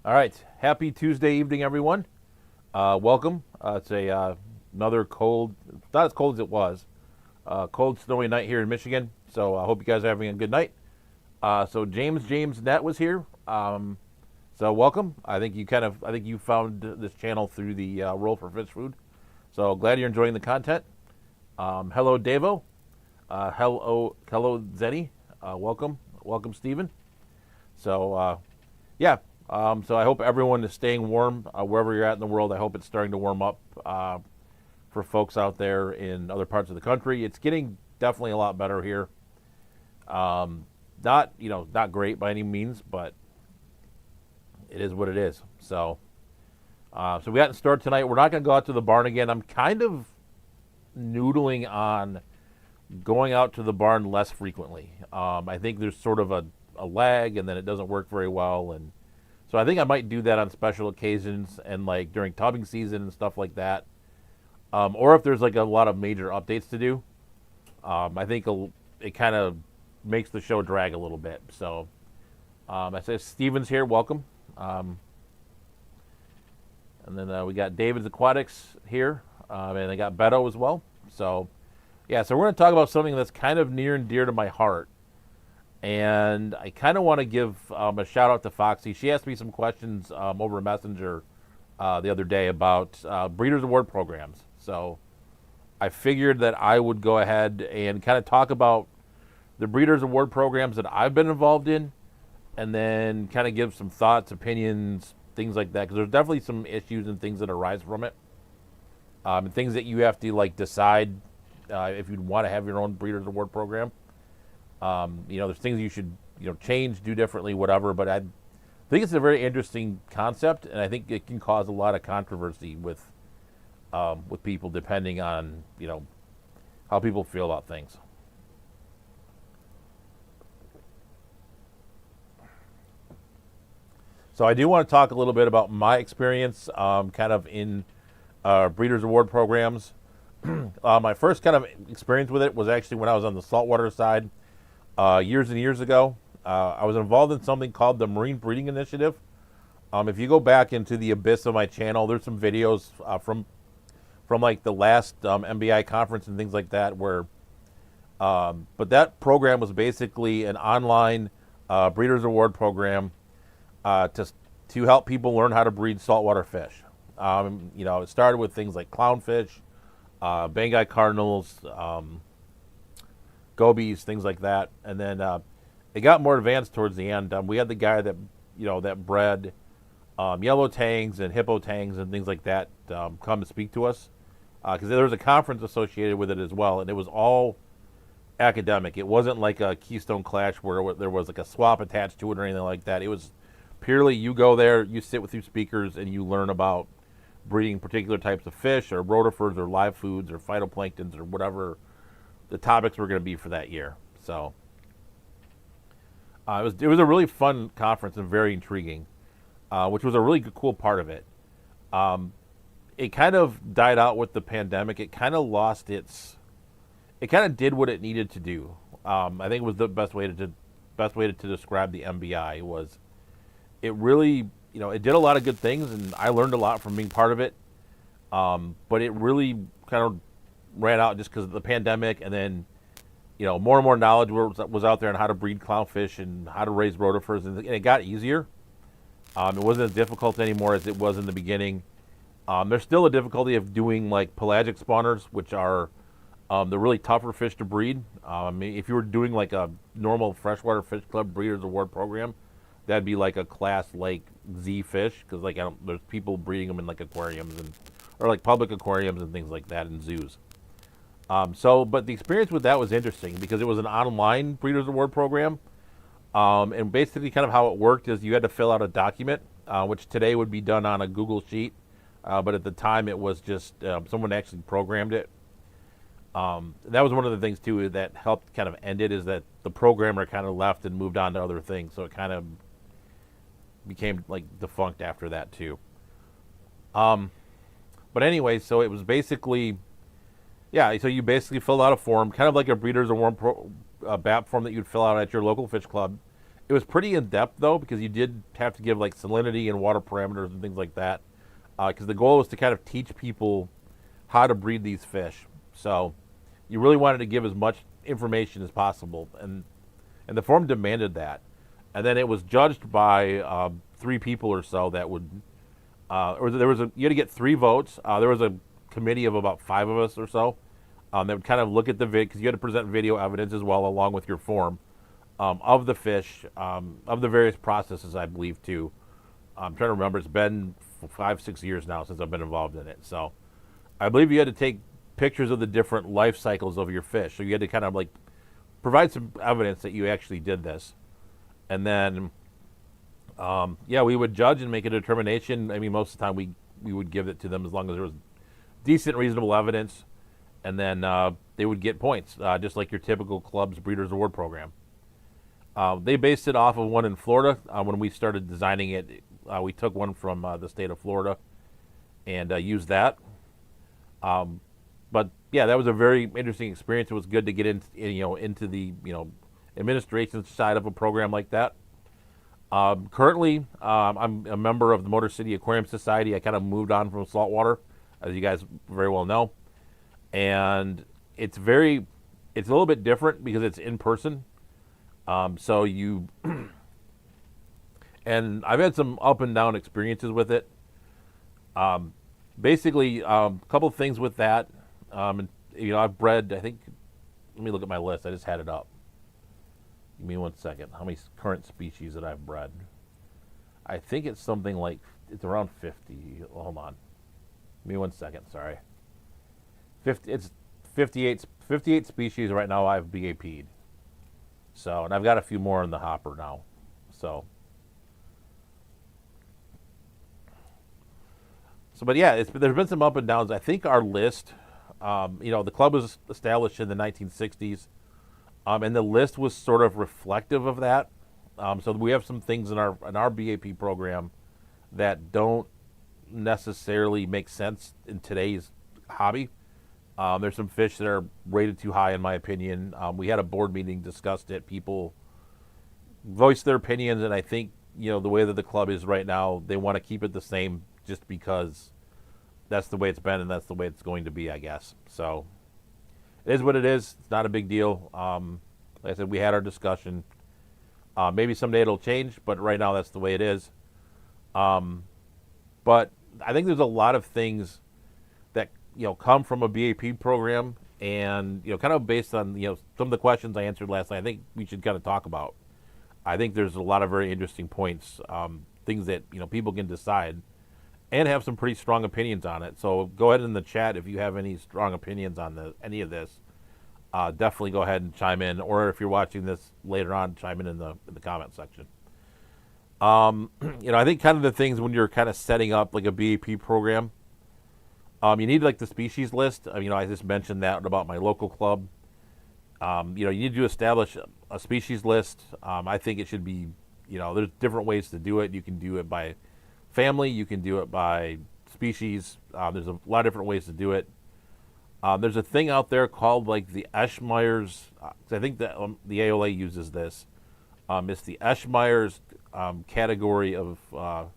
All right. Happy Tuesday evening, everyone. Welcome. It's another cold, not as cold as it was, cold, snowy night here in Michigan. So I hope you guys are having a good night. So James Net was here. So welcome. I think you found this channel through the Roll for Fish Food. So glad you're enjoying the content. Hello, Davo. Hello, Zenny. Welcome, Stephen. So yeah. So I hope everyone is staying warm wherever you're at in the world. I hope it's starting to warm up for folks out there in other parts of the country. It's getting definitely a lot better here. Not great by any means, but it is what it is. So we got in store tonight. We're not going to go out to the barn again. I'm kind of noodling on going out to the barn less frequently. I think there's sort of a lag, and then it doesn't work very well, and so I think I might do that on special occasions and like during tubbing season and stuff like that. Or if there's like a lot of major updates to do, I think it kind of makes the show drag a little bit. So I say Steven's here, welcome. And then we got David's Aquatics here, and I got Beto as well. So yeah, so we're going to talk about something that's kind of near and dear to my heart. And I kind of want to give a shout out to Foxy. She asked me some questions over Messenger the other day about Breeders' Award programs. So I figured that I would go ahead and kind of talk about the Breeders' Award programs that I've been involved in, and then kind of give some thoughts, opinions, things like that. Because there's definitely some issues and things that arise from it, and things that you have to like decide if you'd want to have your own Breeders' Award program. There's things you should, change, do differently, whatever. But I think it's a very interesting concept, and I think it can cause a lot of controversy with people, depending on, how people feel about things. So I do want to talk a little bit about my experience, kind of in Breeders' Award programs. My first kind of experience with it was actually when I was on the saltwater side. Years and years ago, I was involved in something called the Marine Breeding Initiative. If you go back into the abyss of my channel, there's some videos from like the last MBI conference and things like that. But that program was basically an online Breeders' Award program to help people learn how to breed saltwater fish. It started with things like clownfish, Banggai cardinals, gobies, things like that, and then it got more advanced towards the end. We had the guy that bred yellow tangs and hippo tangs and things like that come to speak to us, because there was a conference associated with it as well, and it was all academic. It wasn't like a Keystone Clash where there was like a swap attached to it or anything like that. It was purely you go there, you sit with your speakers, and you learn about breeding particular types of fish or rotifers or live foods or phytoplanktons or whatever the topics were going to be for that year. So it was a really fun conference and very intriguing, which was a really cool part of it. It kind of died out with the pandemic. It kind of lost it kind of did what it needed to do. I think it was the best way to describe the MBI was it really, it did a lot of good things, and I learned a lot from being part of it. But it really kind of ran out just because of the pandemic, and then more and more knowledge was out there on how to breed clownfish and how to raise rotifers, and it got easier. It wasn't as difficult anymore as it was in the beginning. There's still a difficulty of doing like pelagic spawners, which are the really tougher fish to breed. If you were doing like a normal freshwater fish club Breeders' Award program, that'd be like a class like Z fish, because there's people breeding them in like aquariums or like public aquariums and things like that in zoos. But the experience with that was interesting because it was an online Breeders' Award program. And basically kind of how it worked is you had to fill out a document, which today would be done on a Google Sheet. But at the time it was just someone actually programmed it. That was one of the things too that helped kind of end it, is that the programmer kind of left and moved on to other things. So it kind of became like defunct after that too. But anyway, so it was basically, so you basically filled out a form, kind of like a Breeders' Award BAP form that you'd fill out at your local fish club, It was pretty in depth though, because you did have to give like salinity and water parameters and things like that. Because the goal was to kind of teach people how to breed these fish. So you really wanted to give as much information as possible, and the form demanded that. And then it was judged by 3 people or so that would, or there was you had to get 3 votes. There was a committee of about 5 of us or so that would kind of look at the vid, because you had to present video evidence as well along with your form of the fish, of the various processes, I believe too. I'm trying to remember. It's been 5-6 years now since I've been involved in it. So I believe you had to take pictures of the different life cycles of your fish. So you had to kind of like provide some evidence that you actually did this. And then, yeah, we would judge and make a determination. I mean, most of the time we would give it to them as long as there was decent, reasonable evidence. And then they would get points, just like your typical club's Breeders' Award program. They based it off of one in Florida. When we started designing it, we took one from the state of Florida and used that. But yeah, that was a very interesting experience. It was good to get into the administration side of a program like that. Currently, I'm a member of the Motor City Aquarium Society. I kind of moved on from saltwater, as you guys very well know, and it's a little bit different because it's in person. So you and I've had some up and down experiences with it. Basically, a couple of things with that. I've bred, I think, let me look at my list. I just had it up. Give me 1 second. How many current species that I've bred? I think it's something like, it's around 50. Hold on. Give me 1 second, sorry. It's 58 species right now I've BAP'd. So, and I've got a few more in the hopper now. So, but yeah, there's been some up and downs. I think our list, the club was established in the 1960s, and the list was sort of reflective of that. So we have some things in our BAP program that don't necessarily make sense in today's hobby. There's some fish that are rated too high, in my opinion. We had a board meeting, discussed it. People voiced their opinions, and I think the way that the club is right now, they want to keep it the same just because that's the way it's been and that's the way it's going to be, I guess. So it is what it is. It's not a big deal. Like I said, we had our discussion. Maybe someday it'll change, but right now that's the way it is. But I think there's a lot of things that come from a BAP program, and kind of based on some of the questions I answered last night, I think we should kind of talk about. I think there's a lot of very interesting points, things that people can decide and have some pretty strong opinions on it. So go ahead in the chat if you have any strong opinions on any of this. Definitely go ahead and chime in, or if you're watching this later on, chime in the comment section. I think kind of the things when you're kind of setting up like a BAP program, you need like the species list. I just mentioned that about my local club. You need to establish a species list. I think it should be, there's different ways to do it. You can do it by family. You can do it by species. There's a lot of different ways to do it. There's a thing out there called like the Eschmeyer's. I think that the AOA uses this. It's the Eschmeyer's category of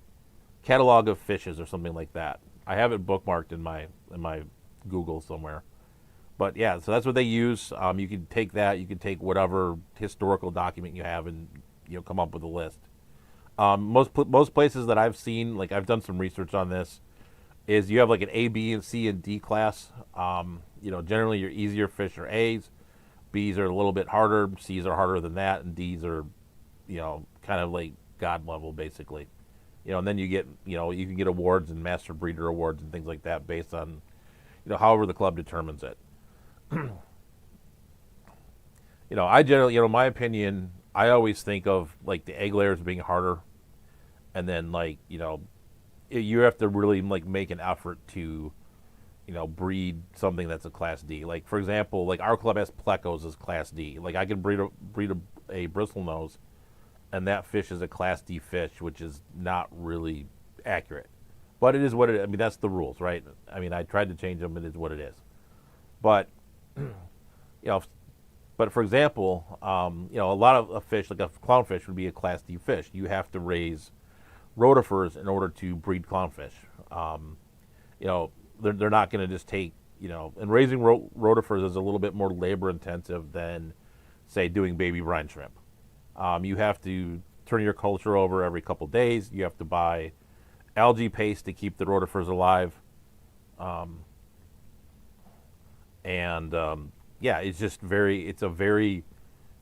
catalog of fishes or something like that. I have it bookmarked in my Google somewhere. But yeah, so that's what they use. You can take that. You can take whatever historical document you have and come up with a list. Most places that I've seen, like I've done some research on this, is you have like an A, B, and C and D class. Generally your easier fish are A's, B's are a little bit harder, C's are harder than that, and D's are, kind of like God level basically. And then you get, you can get awards and master breeder awards and things like that based on, however the club determines it. I generally, my opinion, I always think of like the egg layers being harder, and then like, you have to really like make an effort to, breed something that's a class D. Like for example, like our club has plecos as class D. Like I can breed a bristlenose, and that fish is a class D fish, which is not really accurate. But it is what it. That's the rules, right? I tried to change them. It is what it is. But, but But for example, a lot of a fish, like a clownfish, would be a Class D fish. You have to raise rotifers in order to breed clownfish. Um, you know, they're not going to just take, and raising rotifers is a little bit more labor intensive than, say, doing baby brine shrimp. You have to turn your culture over every couple days. You have to buy algae paste to keep the rotifers alive. Um, and yeah, it's a very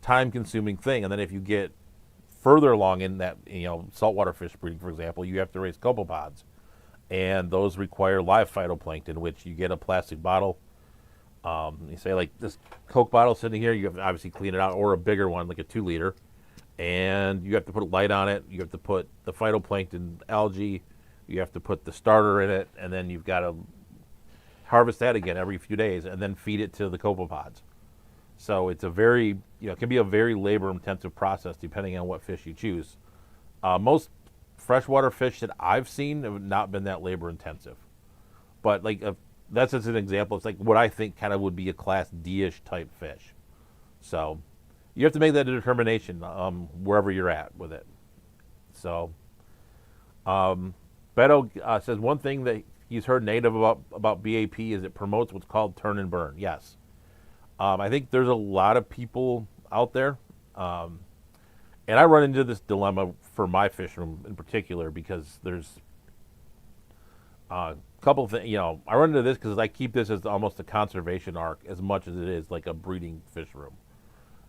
time consuming thing. And then if you get further along in that, saltwater fish breeding, for example, you have to raise copepods. And those require live phytoplankton, which you get a plastic bottle. You say, like, this Coke bottle sitting here, you have to obviously clean it out, or a bigger one, like a 2 liter. And you have to put a light on it. You have to put the phytoplankton algae. You have to put the starter in it. And then you've got to harvest that again every few days and then feed it to the copepods. So it's it can be a very labor intensive process depending on what fish you choose. Most freshwater fish that I've seen have not been that labor intensive. But that's just an example. It's like what I think kind of would be a Class D-ish type fish. So you have to make that determination wherever you're at with it. So Beto says one thing that he's heard negative about BAP is it promotes what's called turn and burn. Yes. I think there's a lot of people out there, and I run into this dilemma for my fish room in particular because there's a couple of things. I run into this because I keep this as almost a conservation arc as much as it is like a breeding fish room.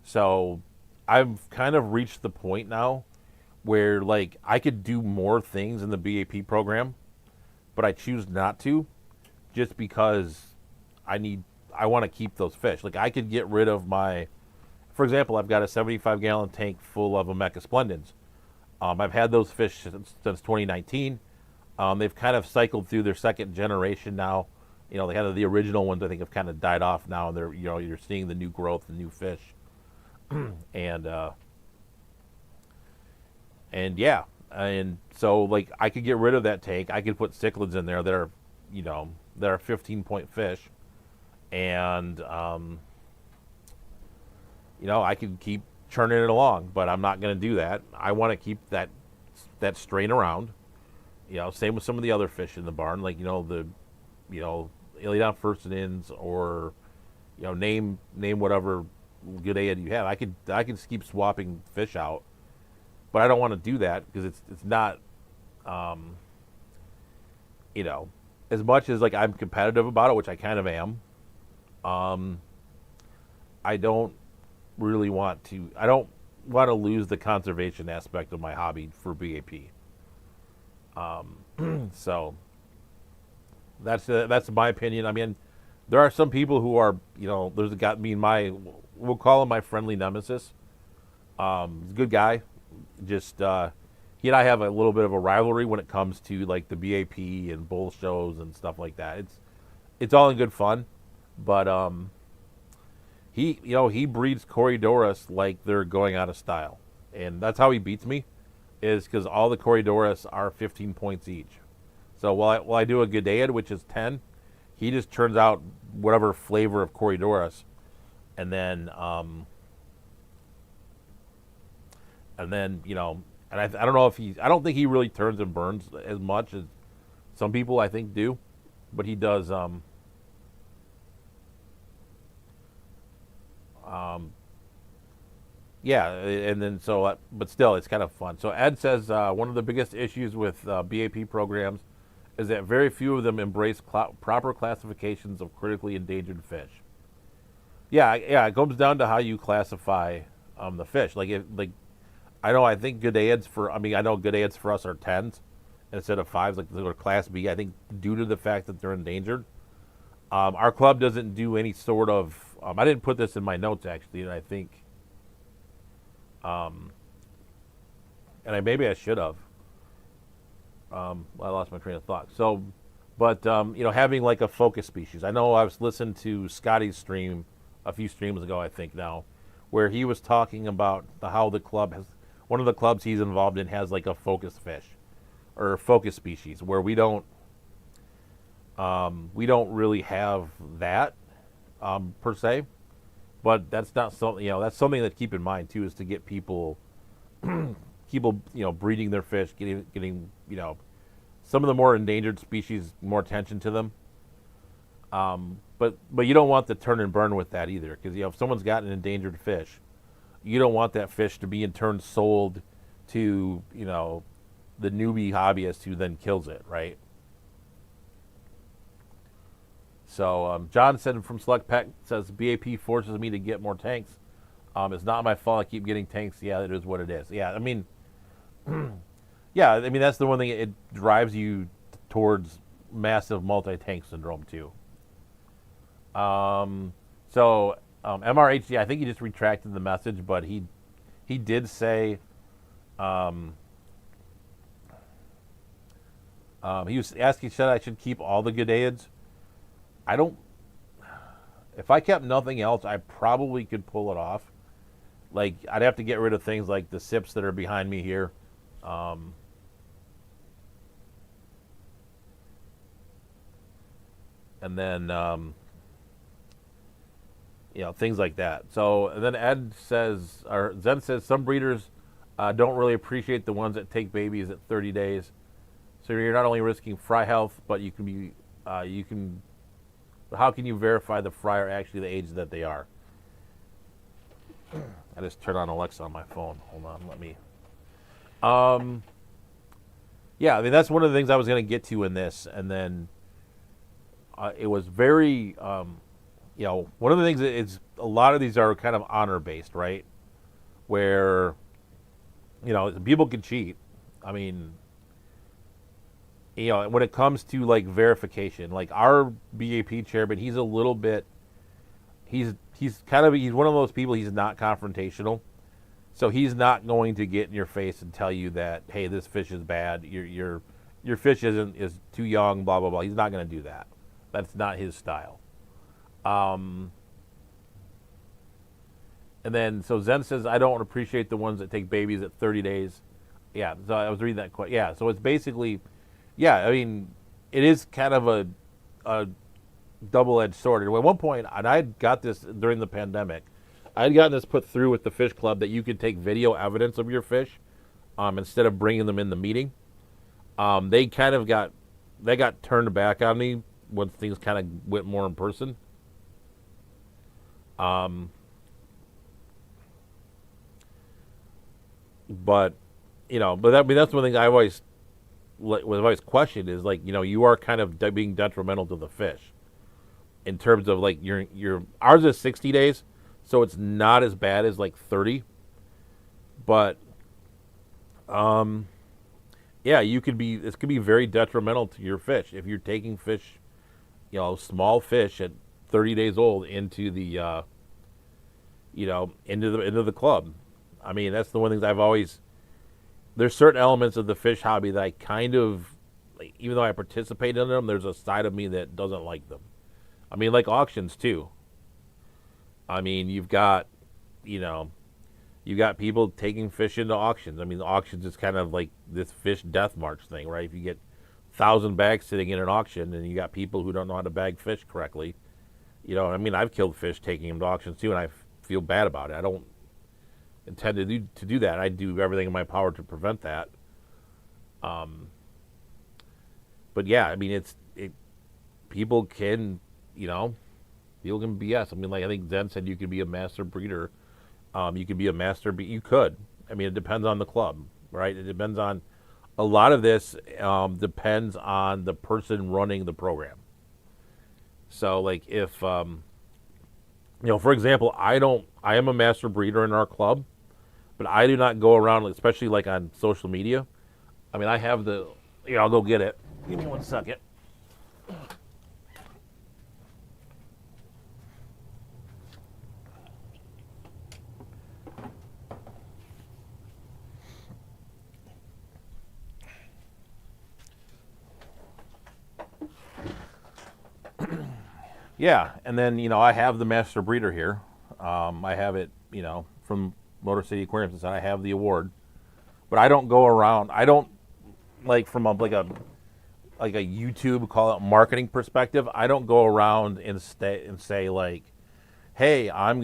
So I've kind of reached the point now where I could do more things in the BAP program, but I choose not to just because I want to keep those fish. I could get rid of for example, I've got a 75-gallon tank full of Omega splendens. I've had those fish since 2019. They've kind of cycled through their second generation now. They had the original ones I think have kind of died off now, and they're you're seeing the new growth, the new fish, and yeah, and so I could get rid of that tank. I could put cichlids in there that are 15-point fish. And, I could keep churning it along, but I'm not going to do that. I want to keep that strain around. Same with some of the other fish in the barn, the Ilion furcidans or, name whatever Goodea you have. I could just keep swapping fish out, but I don't want to do that because it's not, as much as I'm competitive about it, which I kind of am. I don't really want to. I don't want to lose the conservation aspect of my hobby for BAP. So that's my opinion. I mean, there are some people who are, there's a guy. We'll call him my friendly nemesis. He's a good guy. Just he and I have a little bit of a rivalry when it comes to the BAP and bull shows and stuff like that. It's all in good fun. But he breeds Corydoras like they're going out of style, and that's how he beats me, is because all the Corydoras are 15 points each. So while I do a Goodea, which is 10, he just turns out whatever flavor of Corydoras, and then and I don't know if I don't think he really turns and burns as much as some people I think do, but he does. Yeah, and then but still, it's kind of fun. So Ed says one of the biggest issues with BAP programs is that very few of them embrace proper classifications of critically endangered fish. Yeah, it comes down to how you classify the fish. I think Goodeads I know Goodeads for us are 10s instead of 5s, they're Class B. I think due to the fact that they're endangered. Our club doesn't do any sort of. I didn't put this in my notes actually, and I think, maybe I should have. I lost my train of thought. So, but having a focus species. I know I was listening to Scotty's stream a few streams ago, I think now, where he was talking about how the club one of the clubs he's involved in has a focus fish or focus species where we don't really have that per se. But that's not something, that's something that keep in mind too, is to get people, breeding their fish, getting, some of the more endangered species more attention to them. But you don't want the turn and burn with that either, because if someone's got an endangered fish, you don't want that fish to be in turn sold to the newbie hobbyist who then kills it, right? So John said from Select Pet says BAP forces me to get more tanks. It's not my fault. I keep getting tanks. Yeah, it is what it is. Yeah, I mean, yeah, I mean that's the one thing, it drives you towards massive multi-tank syndrome too. MRHD, I think he just retracted the message, but he did say he was asking, said I should keep all the Gudaids. I don't. If I kept nothing else, I probably could pull it off. Like, I'd have to get rid of things like the sips that are behind me here. And then, things like that. So, and then Ed says, or Zen says, some breeders don't really appreciate the ones that take babies at 30 days. So you're not only risking fry health, but how can you verify the fry are actually the age that they are? I just turned on Alexa on my phone. Hold on, let me. Yeah, I mean that's one of the things I was going to get to in this, and then it was very, one of the things is a lot of these are kind of honor based, right? Where, people can cheat. I mean, when it comes to like verification, like our BAP chairman, he's a little bit, he's one of those people. He's not confrontational, so he's not going to get in your face and tell you that, hey, this fish is bad. Your fish is too young. Blah blah blah. He's not going to do that. That's not his style. And then so Zen says, I don't appreciate the ones that take babies at 30 days. Yeah, so I was reading that quite. Yeah, so it's basically. Yeah, I mean, it is kind of a double-edged sword. And at one point, and I got this during the pandemic, I had gotten this put through with the fish club that you could take video evidence of your fish instead of bringing them in the meeting. They got turned back on me once things kind of went more in person. But that's one thing I always questioned is like, you are kind of being detrimental to the fish in terms of like your ours is 60 days, so it's not as bad as like 30, but this could be very detrimental to your fish if you're taking fish, small fish at 30 days old into the into the club. I mean, that's the one thing I've always. There's certain elements of the fish hobby that I kind of, like, even though I participate in them, there's a side of me that doesn't like them. I mean, like auctions too. I mean, you've got people taking fish into auctions. I mean, the auctions is kind of like this fish death march thing, right? If you get 1,000 bags sitting in an auction, and you got people who don't know how to bag fish correctly, I mean, I've killed fish taking them to auctions too, and I feel bad about it. I don't intend to do that. I do everything in my power to prevent that. But yeah, I mean, people can BS. I mean, like I think Zen said, you could be a master breeder. You could be a master. You could. I mean, it depends on the club, right? It depends on a lot of this. Depends on the person running the program. So, like, if for example, I am a master breeder in our club, but I do not go around, especially like on social media. I mean, I have I'll go get it. Give me 1 second. Yeah, and then I have the master breeder here. I have it, from Motor City Aquariums, and I have the award. But I don't go around. I don't like from a YouTube, call it marketing perspective. I don't go around and say like, hey, I'm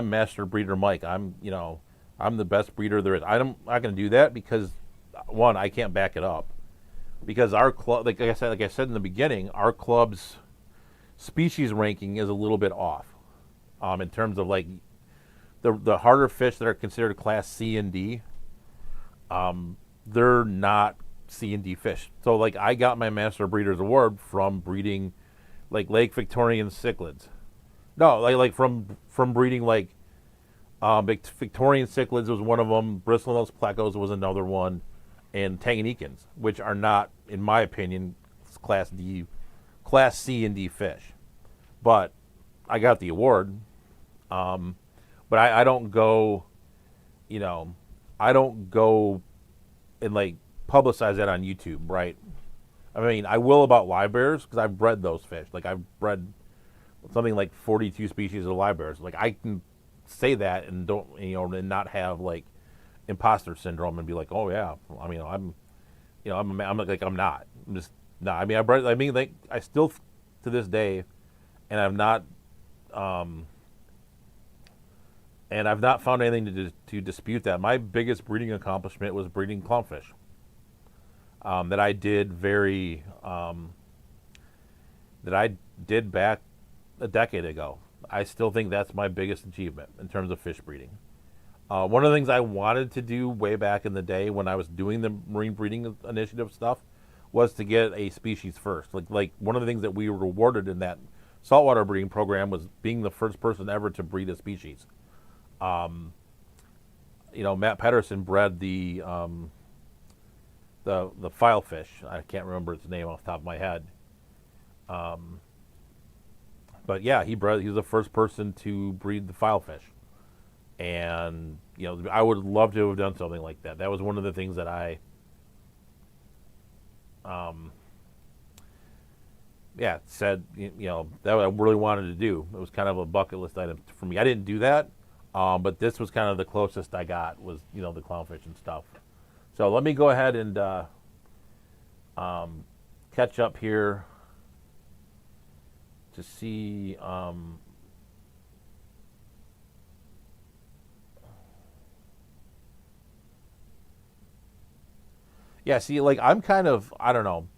Master Breeder Mike. I'm the best breeder there is. I'm not going to do that because one, I can't back it up. Because our club, like I said in the beginning, our club's species ranking is a little bit off, in terms of like the harder fish that are considered class C and D. They're not C and D fish. So like I got my Master Breeders Award from breeding like Lake Victorian cichlids. No, like from breeding like Victorian cichlids was one of them. Bristlenose plecos was another one, and Tanganyikans, which are not, in my opinion, class C and D fish. But I got the award. But I don't go, I don't go and like publicize that on YouTube, right? I mean, I will about live bears because I've bred those fish. Like I've bred something like 42 species of live bears. Like I can say that and don't, and not have like imposter syndrome and be like, oh yeah, I mean, I'm like I'm not. I'm just not. I mean, like I still to this day, and I've not found anything to dispute that. My biggest breeding accomplishment was breeding clownfish. That I did back a decade ago. I still think that's my biggest achievement in terms of fish breeding. One of the things I wanted to do way back in the day when I was doing the marine breeding initiative stuff was to get a species first. Like one of the things that we were rewarded in that saltwater breeding program was being the first person ever to breed a species. Matt Pedersen bred the filefish. I can't remember its name off the top of my head. But yeah, he was the first person to breed the filefish. And, I would love to have done something like that. That was one of the things that I said, that I really wanted to do. It was kind of a bucket list item for me. I didn't do that, but this was kind of the closest I got was, the clownfish and stuff. So let me go ahead and catch up here to see. Yeah, see, like I'm kind of, I don't know.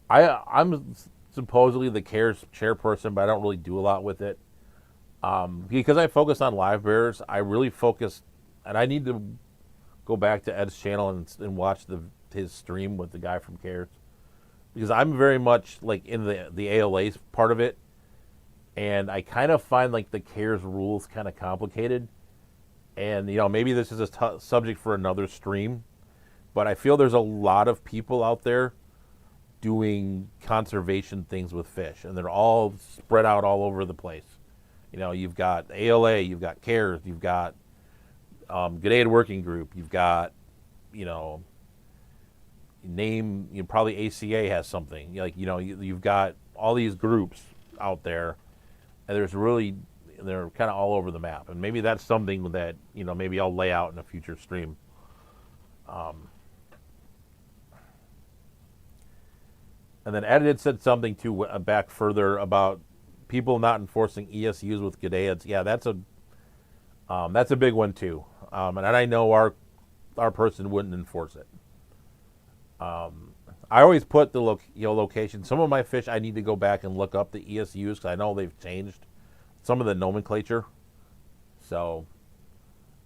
I'm supposedly the CARES chairperson, but I don't really do a lot with it. Because I focus on live bears, I really focus, and I need to go back to Ed's channel and watch his stream with the guy from CARES, because I'm very much like in the ALA part of it, and I kind of find like the CARES rules kind of complicated, and maybe this is a subject for another stream, but I feel there's a lot of people out there doing conservation things with fish, and they're all spread out all over the place. You've got ALA, you've got CARES, you've got Good Aid Working Group, you've got, probably ACA has something. You've got all these groups out there, and they're kind of all over the map. And maybe that's something that, maybe I'll lay out in a future stream. And then Ed had said something too back further about people not enforcing ESUs with G'dayids. Yeah, that's a big one too. And I know our person wouldn't enforce it. I always put the location. Some of my fish I need to go back and look up the ESUs because I know they've changed some of the nomenclature. So,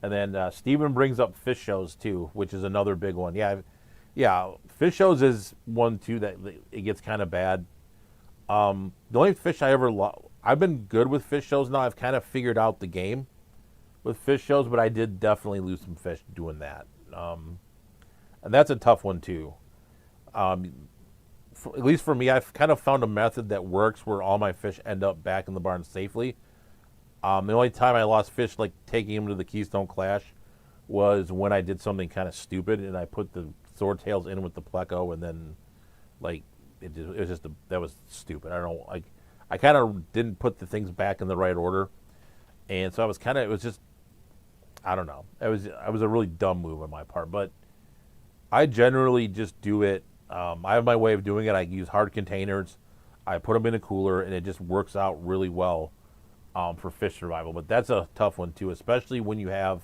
and then Stephen brings up fish shows too, which is another big one. Yeah, fish shows is one too that it gets kind of bad. The only fish I've been good with fish shows now. I've kind of figured out the game with fish shows, but I did definitely lose some fish doing that. And that's a tough one too. At least for me, I've kind of found a method that works where all my fish end up back in the barn safely. The only time I lost fish, like taking them to the Keystone Clash, was when I did something kind of stupid and I put the swordtails in with the pleco, and then like it was that was stupid. I kind of didn't put the things back in the right order, and so it was just, I don't know. It was a really dumb move on my part, but I generally just do it. I have my way of doing it. I use hard containers. I put them in a cooler, and it just works out really well. for fish survival. But that's a tough one too, especially when you have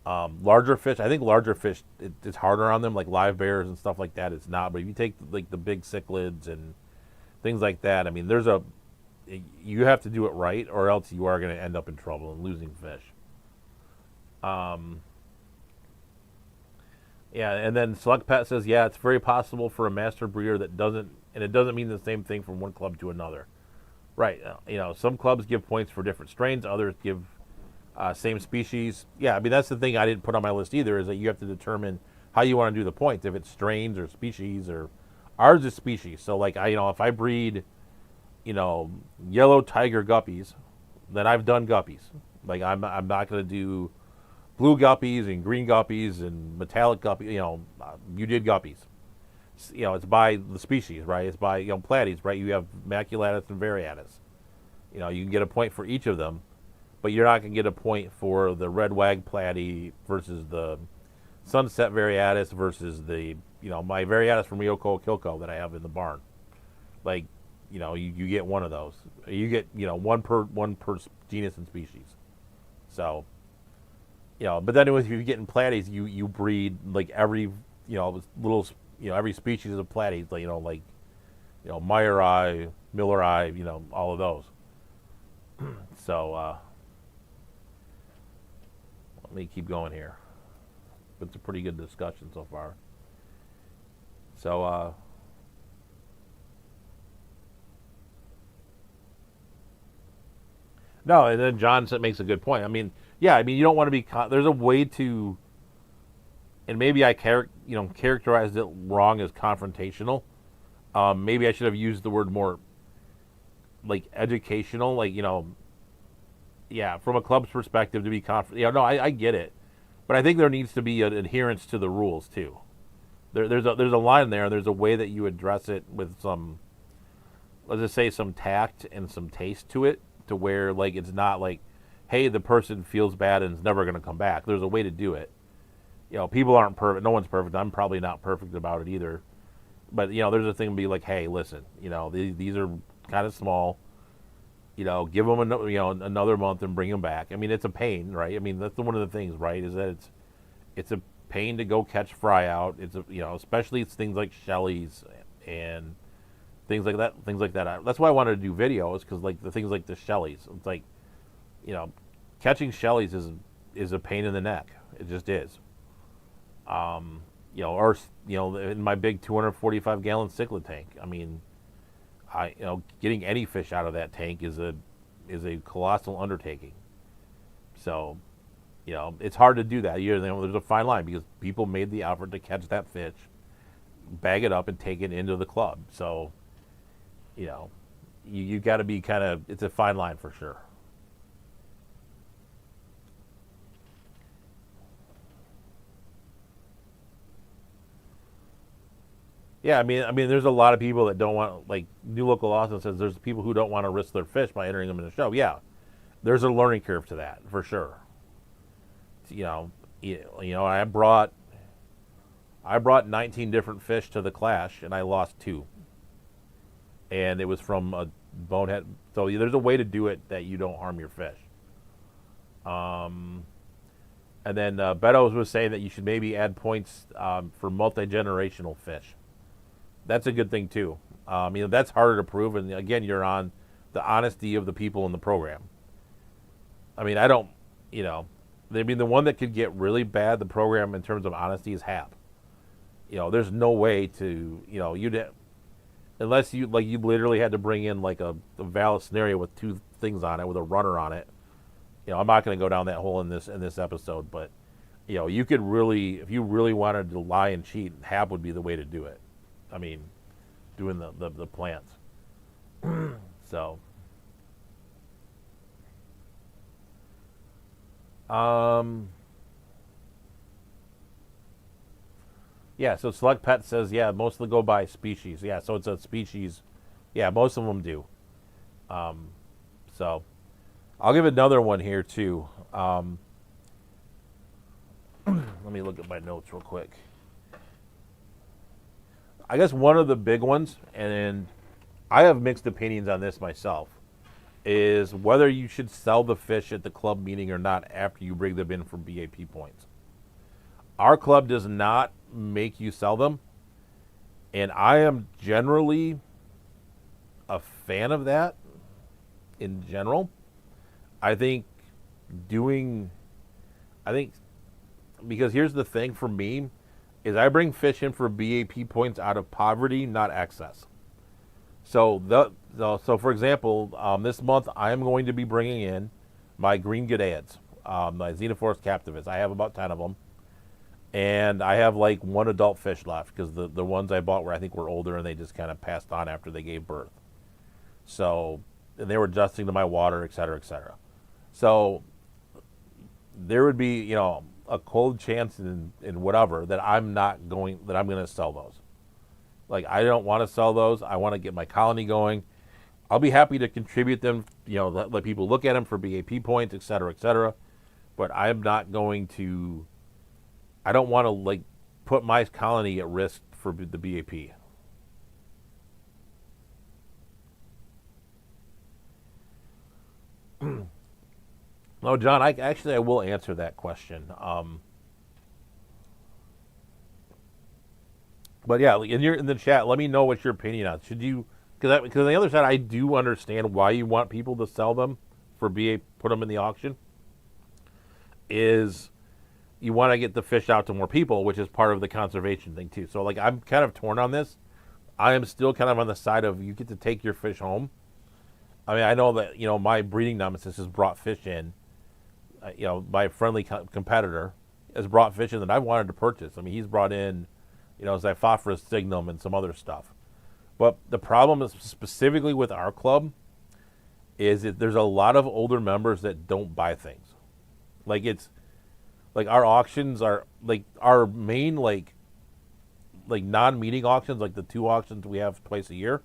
larger fish. I think larger fish, it's harder on them, like live bears and stuff like that. It's not. But if you take like the big cichlids and things like that, I mean, you have to do it right, or else you are going to end up in trouble and losing fish. Yeah, and then Select Pet says, yeah, it's very possible for a master breeder that doesn't, and it doesn't mean the same thing from one club to another. Right. Some clubs give points for different strains, others give same species. Yeah, I mean, that's the thing I didn't put on my list either, is that you have to determine how you want to do the points, if it's strains or species, or ours is species. So, like, if I breed, yellow tiger guppies, then I've done guppies. Like, I'm not going to do blue guppies and green guppies and metallic guppies. You did guppies. It's by the species, right? It's by, platies, right? You have maculatus and variatus. You can get a point for each of them, but you're not going to get a point for the red wag platy versus the sunset variatus versus the, my variatus from Ryoko Kilko that I have in the barn. Like, you get one of those. You get, one per genus and species. So, but then if you're getting platies, you breed like every, little, every species of platies, like Meyer-eye, Miller-eye, all of those. So, let me keep going here. It's a pretty good discussion so far. So, no, and then John makes a good point. I mean, yeah, you don't want to be. There's a way to, and maybe I characterized it wrong as confrontational. Maybe I should have used the word more like educational, like yeah, from a club's perspective to be no, I get it, but I think there needs to be an adherence to the rules too. There's a line there. There's a way that you address it with some, let's just say, some tact and some taste to it, to where like it's not like, hey, the person feels bad and is never going to come back. There's a way to do it. People aren't perfect. No one's perfect. I'm probably not perfect about it either. But there's a thing to be like, hey, listen, these are kind of small. Give them another month and bring them back. I mean, it's a pain, right? I mean, that's one of the things, right? Is that it's a pain to go catch fry out. It's especially it's things like shellies and things like that. That's why I wanted to do videos, because like the things like the shellies, it's like, catching shellies is a pain in the neck. It just is. In my big 245 gallon cichlid tank, I mean, getting any fish out of that tank is a colossal undertaking. So, it's hard to do that. There's a fine line, because people made the effort to catch that fish, bag it up, and take it into the club. So, you got to be it's a fine line for sure. Yeah, I mean, there's a lot of people that don't want, like, New Local Austin says, there's people who don't want to risk their fish by entering them in the show. Yeah, there's a learning curve to that, for sure. I brought 19 different fish to the Clash, and I lost 2. And it was from a bonehead. So there's a way to do it that you don't harm your fish. And then Beto was saying that you should maybe add points for multi-generational fish. That's a good thing too. That's harder to prove, and again, you're on the honesty of the people in the program. I don't, the one that could get really bad, the program, in terms of honesty, is HAP. There's no way to, unless you literally had to bring in like a valid scenario with 2 things on it, with a runner on it. I'm not going to go down that hole in this episode, but you could really, if you really wanted to lie and cheat, HAP would be the way to do it. Doing the plants. So, yeah. So Select Pet says, yeah, mostly go by species. Yeah, so it's a species. Yeah, most of them do. So, I'll give another one here too. Let me look at my notes real quick. I guess one of the big ones, and I have mixed opinions on this myself, is whether you should sell the fish at the club meeting or not after you bring them in for BAP points. Our club does not make you sell them, and I am generally a fan of that in general. I think doing, I think, because here's the thing for me, is I bring fish in for BAP points out of poverty, not excess. So for example, this month I am going to be bringing in my green Gadaeans, my Xenophorus captivus. I have about 10 of them, and I have like one adult fish left because the ones I bought I think were older and they just kind of passed on after they gave birth. So, and they were adjusting to my water, et cetera, et cetera. So there would be, a cold chance in whatever that I'm going to sell those. Like, I don't want to sell those. I want to get my colony going. I'll be happy to contribute them, let people look at them for BAP points, et cetera, et cetera. But I'm not going to, I don't want to, like, put my colony at risk for the BAP. No, John, I will answer that question. But yeah, in the chat, let me know what your opinion on. Should you? Because on the other side, I do understand why you want people to sell them for put them in the auction. Is you want to get the fish out to more people, which is part of the conservation thing too. So like, I'm kind of torn on this. I am still kind of on the side of you get to take your fish home. I mean, I know that my breeding nemesis has brought fish in. My friendly competitor has brought fish in that I wanted to purchase. I mean, he's brought in, Xiphophorus signum and some other stuff. But the problem is specifically with our club is that there's a lot of older members that don't buy things. Like our auctions are like our main like non-meeting auctions, like the 2 auctions we have twice a year.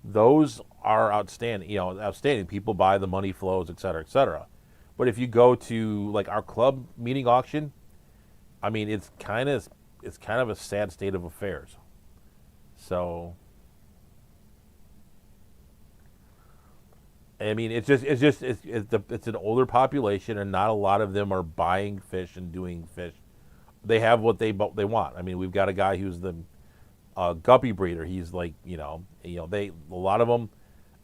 Those are outstanding. Outstanding. People buy, the money flows, et cetera, et cetera. But if you go to like our club meeting auction, I mean, it's kind of a sad state of affairs. So, I mean, it's an older population, and not a lot of them are buying fish and doing fish. They have what they want. I mean, we've got a guy who's the guppy breeder. He's like, a lot of them.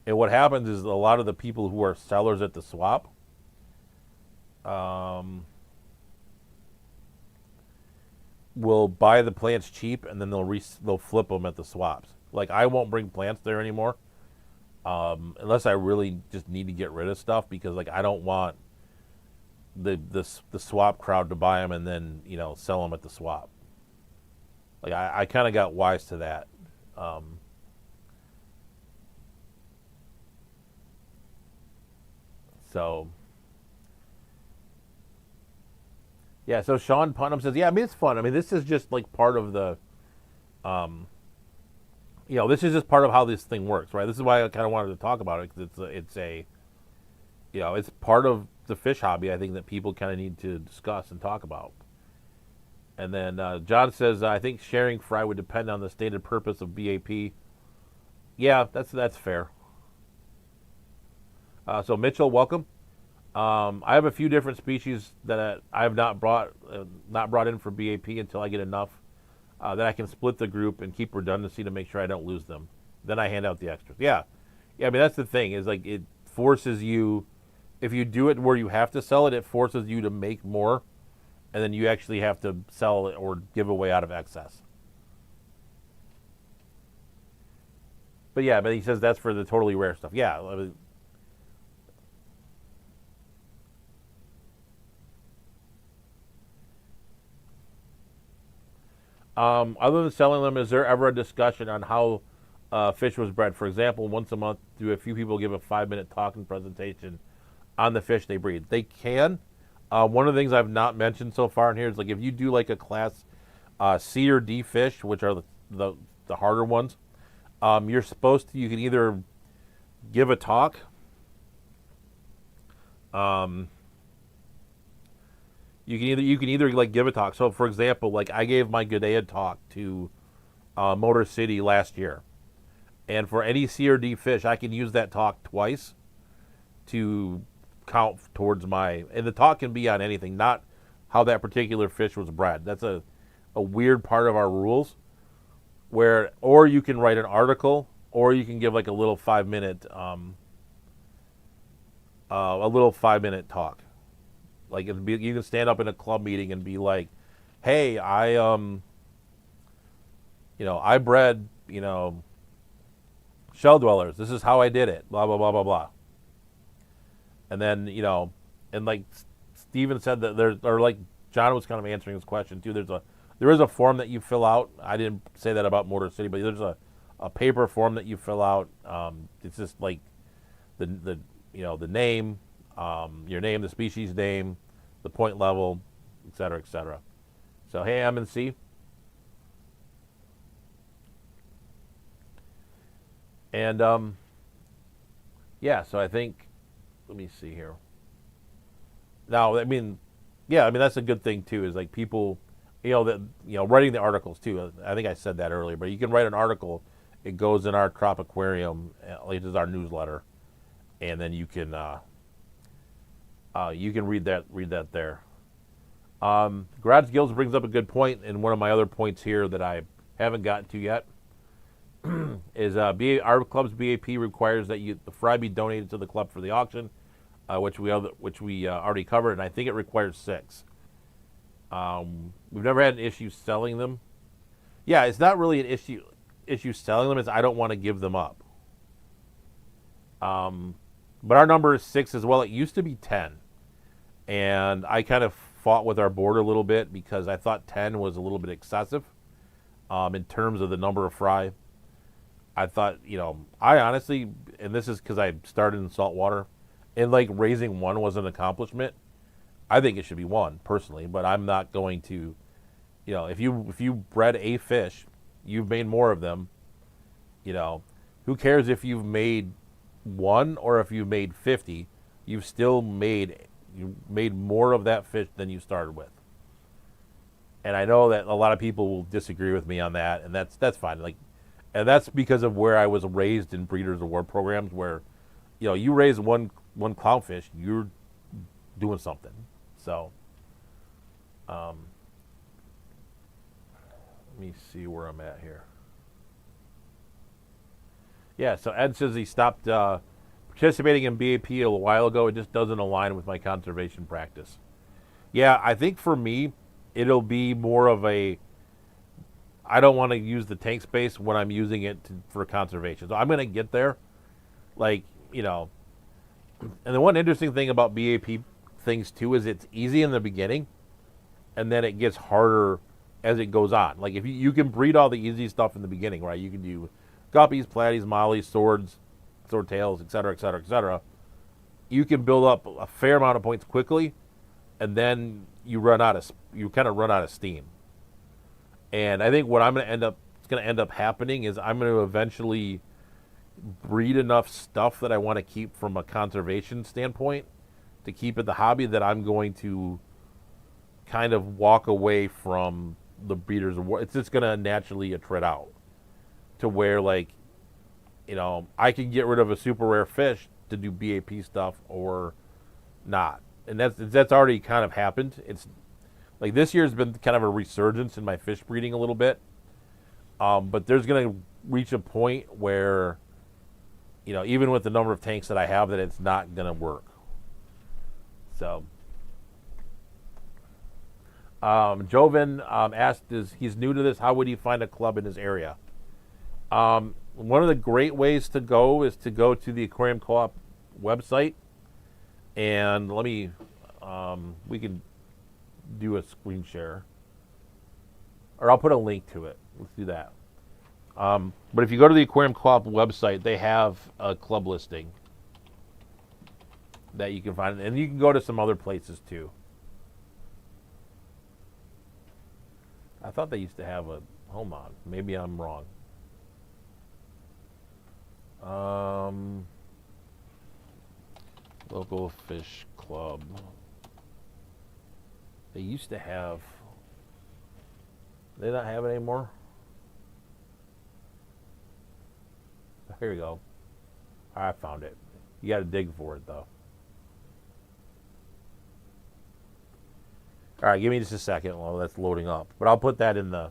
And what happens is a lot of the people who are sellers at the swap, will buy the plants cheap, and then they'll flip them at the swaps. Like, I won't bring plants there anymore, unless I really just need to get rid of stuff, because like I don't want the swap crowd to buy them and then sell them at the swap. Like I kind of got wise to that. So. Yeah, so Sean Putnam says, yeah, I mean, it's fun. I mean, this is just like part of the, this is just part of how this thing works, right? This is why I kind of wanted to talk about it, because it's part of the fish hobby, I think, that people kind of need to discuss and talk about. And then John says, I think sharing fry would depend on the stated purpose of BAP. Yeah, that's fair. So Mitchell, welcome. I have a few different species that I have not brought in for BAP until I get enough that I can split the group and keep redundancy to make sure I don't lose them. Then I hand out the extras. Yeah. I mean, that's the thing, is like it forces you, if you do it where you have to sell it, it forces you to make more, and then you actually have to sell it or give away out of excess. But yeah, but he says that's for the totally rare stuff. Yeah. I mean, other than selling them, is there ever a discussion on how fish was bred? For example, once a month, do a few people give a 5-minute talk and presentation on the fish they breed? They can. One of the things I've not mentioned so far in here is like if you do like a class C or D fish, which are the harder ones, you can either give a talk. You can either like give a talk. So for example, like I gave my Gadaea talk to Motor City last year, and for any C or D fish, I can use that talk twice, to count towards my, and the talk can be on anything, not how that particular fish was bred. That's a weird part of our rules where, or you can write an article, or you can give like a little 5-minute talk. Like you can stand up in a club meeting and be like, hey, I bred, shell dwellers. This is how I did it. Blah, blah, blah, blah, blah. And then, and like Steven said that or like John was kind of answering his question too. There is a form that you fill out. I didn't say that about Motor City, but there's a paper form that you fill out. It's just like the name, your name, the species name, the point level, et cetera, et cetera. So, hey, M and C. And, so I think, let me see here. Now, that's a good thing, too, is like people, writing the articles, too. I think I said that earlier, but you can write an article. It goes in our Trop Aquarium, it is our newsletter, and then you can read that there. Garage Gills brings up a good point, and one of my other points here that I haven't gotten to yet is our club's BAP requires that the fry be donated to the club for the auction, which we already covered, and I think it requires 6. We've never had an issue selling them. Yeah, it's not really an issue selling them. It's I don't want to give them up. But our number is 6 as well. It used to be 10, and I kind of fought with our board a little bit because I thought 10 was a little bit excessive in terms of the number of fry. I thought, I honestly, and this is because I started in saltwater, and like raising 1 was an accomplishment. I think it should be 1 personally, but I'm not going to, if you bred a fish, you've made more of them. Who cares if you've made 1 or if you've made 50? You've still made more of that fish than you started with. And I know that a lot of people will disagree with me on that, and that's fine. And that's because of where I was raised in breeders' award programs, where, you raise one clownfish, you're doing something. So, let me see where I'm at here. Yeah, so Ed says he stopped participating in BAP a little while ago. It just doesn't align with my conservation practice. Yeah, I think for me, it'll be more of I don't want to use the tank space when I'm using it for conservation. So I'm going to get there. And the one interesting thing about BAP things, too, is it's easy in the beginning, and then it gets harder as it goes on. Like, if you can breed all the easy stuff in the beginning, right? You can do guppies, platies, mollies, swords, swordtails, et cetera, et cetera, et cetera. You can build up a fair amount of points quickly, and then you kind of run out of steam. And I think what it's going to end up happening is I'm going to eventually breed enough stuff that I want to keep from a conservation standpoint to keep it the hobby, that I'm going to kind of walk away from the breeders' award. It's just going to naturally attrit out to where, I can get rid of a super rare fish to do BAP stuff or not. And that's already kind of happened. It's like this year's been kind of a resurgence in my fish breeding a little bit. But there's going to reach a point where, even with the number of tanks that I have, that it's not going to work. So, Joven asked, he's new to this, how would he find a club in his area? One of the great ways to go is to go to the Aquarium Co-op website. And let me, we can do a screen share. Or I'll put a link to it. Let's do that. But if you go to the Aquarium Co-op website, they have a club listing that you can find. And you can go to some other places too. I thought they used to have hold on, maybe I'm wrong. Local Fish Club. They used to have. They not have it anymore? Here we go. I found it. You got to dig for it, though. All right, give me just a second while that's loading up. But I'll put that in the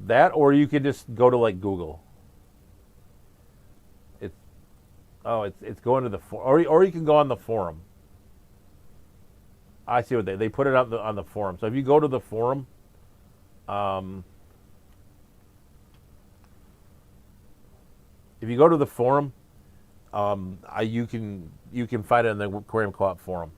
that, or you can just go to like Google. It's it's going to the or you can go on the forum. I see what they put it on the forum. So if you go to the forum, um, if you go to the forum, you can find it in the Aquarium Co-op forum.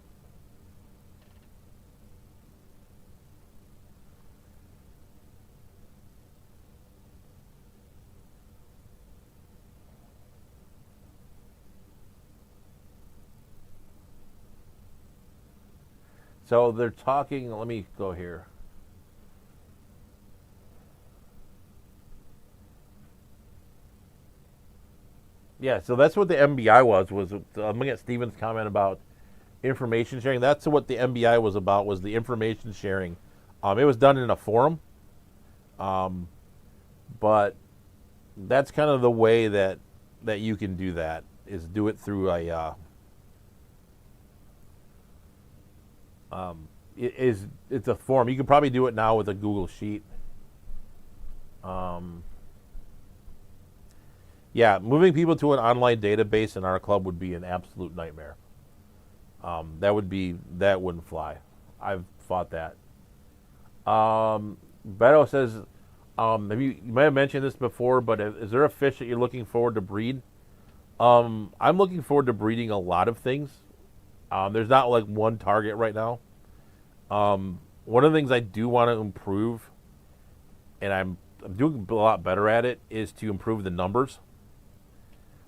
So they're talking. Let me go here. Yeah, so that's what the MBI was. I'm looking at Steven's comment about information sharing. That's what the MBI was about. Was the information sharing? It was done in a forum, um, but that's kind of the way that you can do that. Is do it through a it's a forum. You can probably do it now with a Google Sheet. Um, yeah, moving people to an online database in our club would be an absolute nightmare. That wouldn't fly. I've fought that. Beto says, you might have mentioned this before, but is there a fish that you're looking forward to breed? I'm looking forward to breeding a lot of things. There's not like one target right now. One of the things I do want to improve, and I'm doing a lot better at it, is to improve the numbers.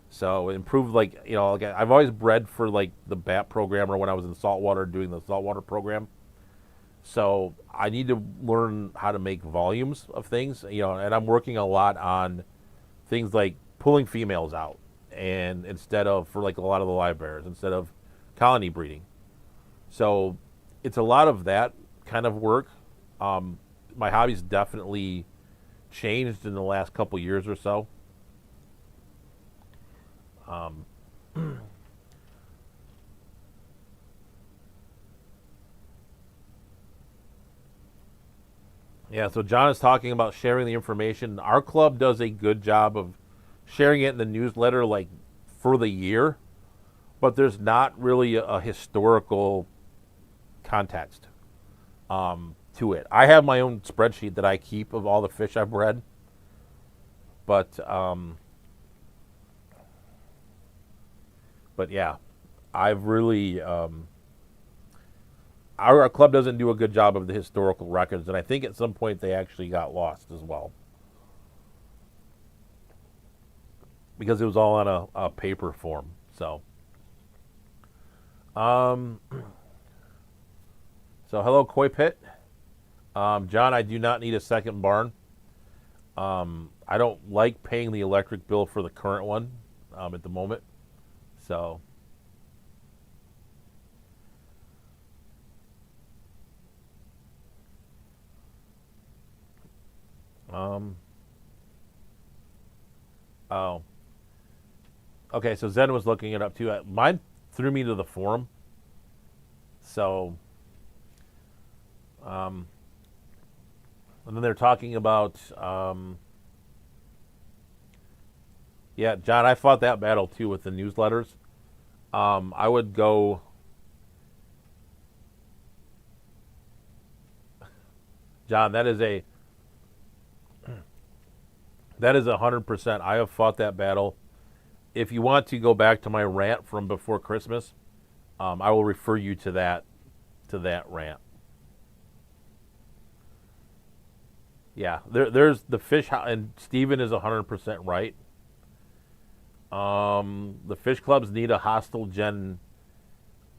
So improve, like, like I've always bred for like the BAP program, or when I was in saltwater doing the saltwater program. So I need to learn how to make volumes of things, and I'm working a lot on things like pulling females out, and instead of, for like a lot of the live bears, instead of colony breeding. So it's a lot of that kind of work. My hobby's definitely changed in the last couple years or so. Um, yeah, so John is talking about sharing the information. Our club does a good job of sharing it in the newsletter, like for the year, but there's not really a historical context to it. I have my own spreadsheet that I keep of all the fish I've bred, but yeah, I've really our club doesn't do a good job of the historical records, and I think at some point they actually got lost as well, because it was all on a paper form. So, um, so hello, Koi Pit. John, I do not need a second barn. I don't like paying the electric bill for the current one at the moment. So, um, oh, okay. So Zen was looking it up too. Mine threw me to the forum. So, um, and then they're talking about, yeah, John, I fought that battle too with the newsletters. I would go, John, that is 100%. I have fought that battle. If you want to go back to my rant from before Christmas, I will refer you to that rant. Yeah, there's the fish, and Steven is 100% right. The fish clubs need a hostile Gen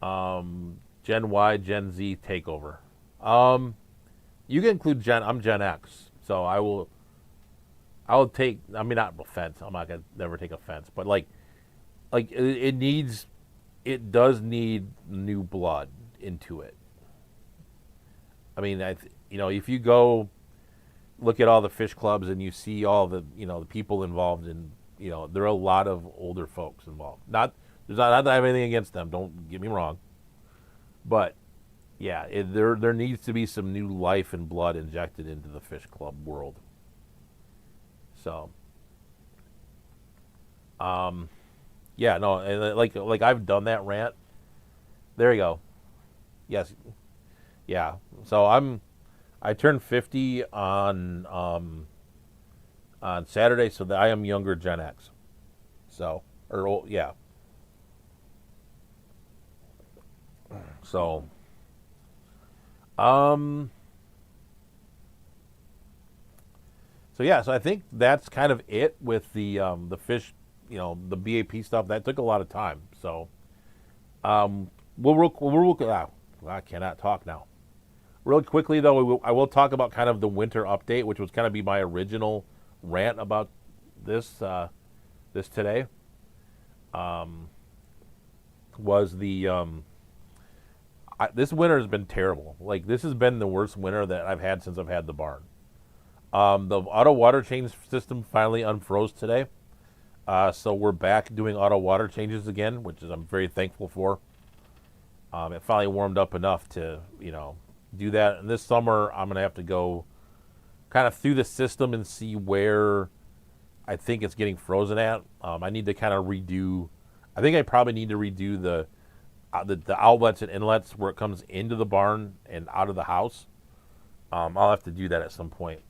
Y, Gen Z takeover. You can include I'm Gen X, so I'll take. I mean, not offense. I'm not gonna never take offense, but like it does need new blood into it. I mean, if you go look at all the fish clubs and you see all the the people involved in, there are a lot of older folks involved. Not There's not that I have anything against them. Don't get me wrong, but yeah, there needs to be some new life and blood injected into the fish club world. So, um, yeah, no, and like I've done that rant. There you go. Yes, yeah. So I turned 50 on Saturday, so that I am younger Gen X. So yeah. So um so yeah, so I think that's kind of it with the fish, the BAP stuff. That took a lot of time. So I cannot talk now. Really quickly though, I will talk about kind of the winter update, which was kind of be my original rant about this today. Um, was this winter has been terrible. Like this has been the worst winter that I've had since I've had the barn. The auto water change system finally unfroze today, so we're back doing auto water changes again, which is I'm very thankful for. It finally warmed up enough to do that. And this summer I'm gonna have to go kind of through the system and see where I think it's getting frozen at. I need to kind of redo. I think I probably need to redo the outlets and inlets where it comes into the barn and out of the house. I'll have to do that at some point.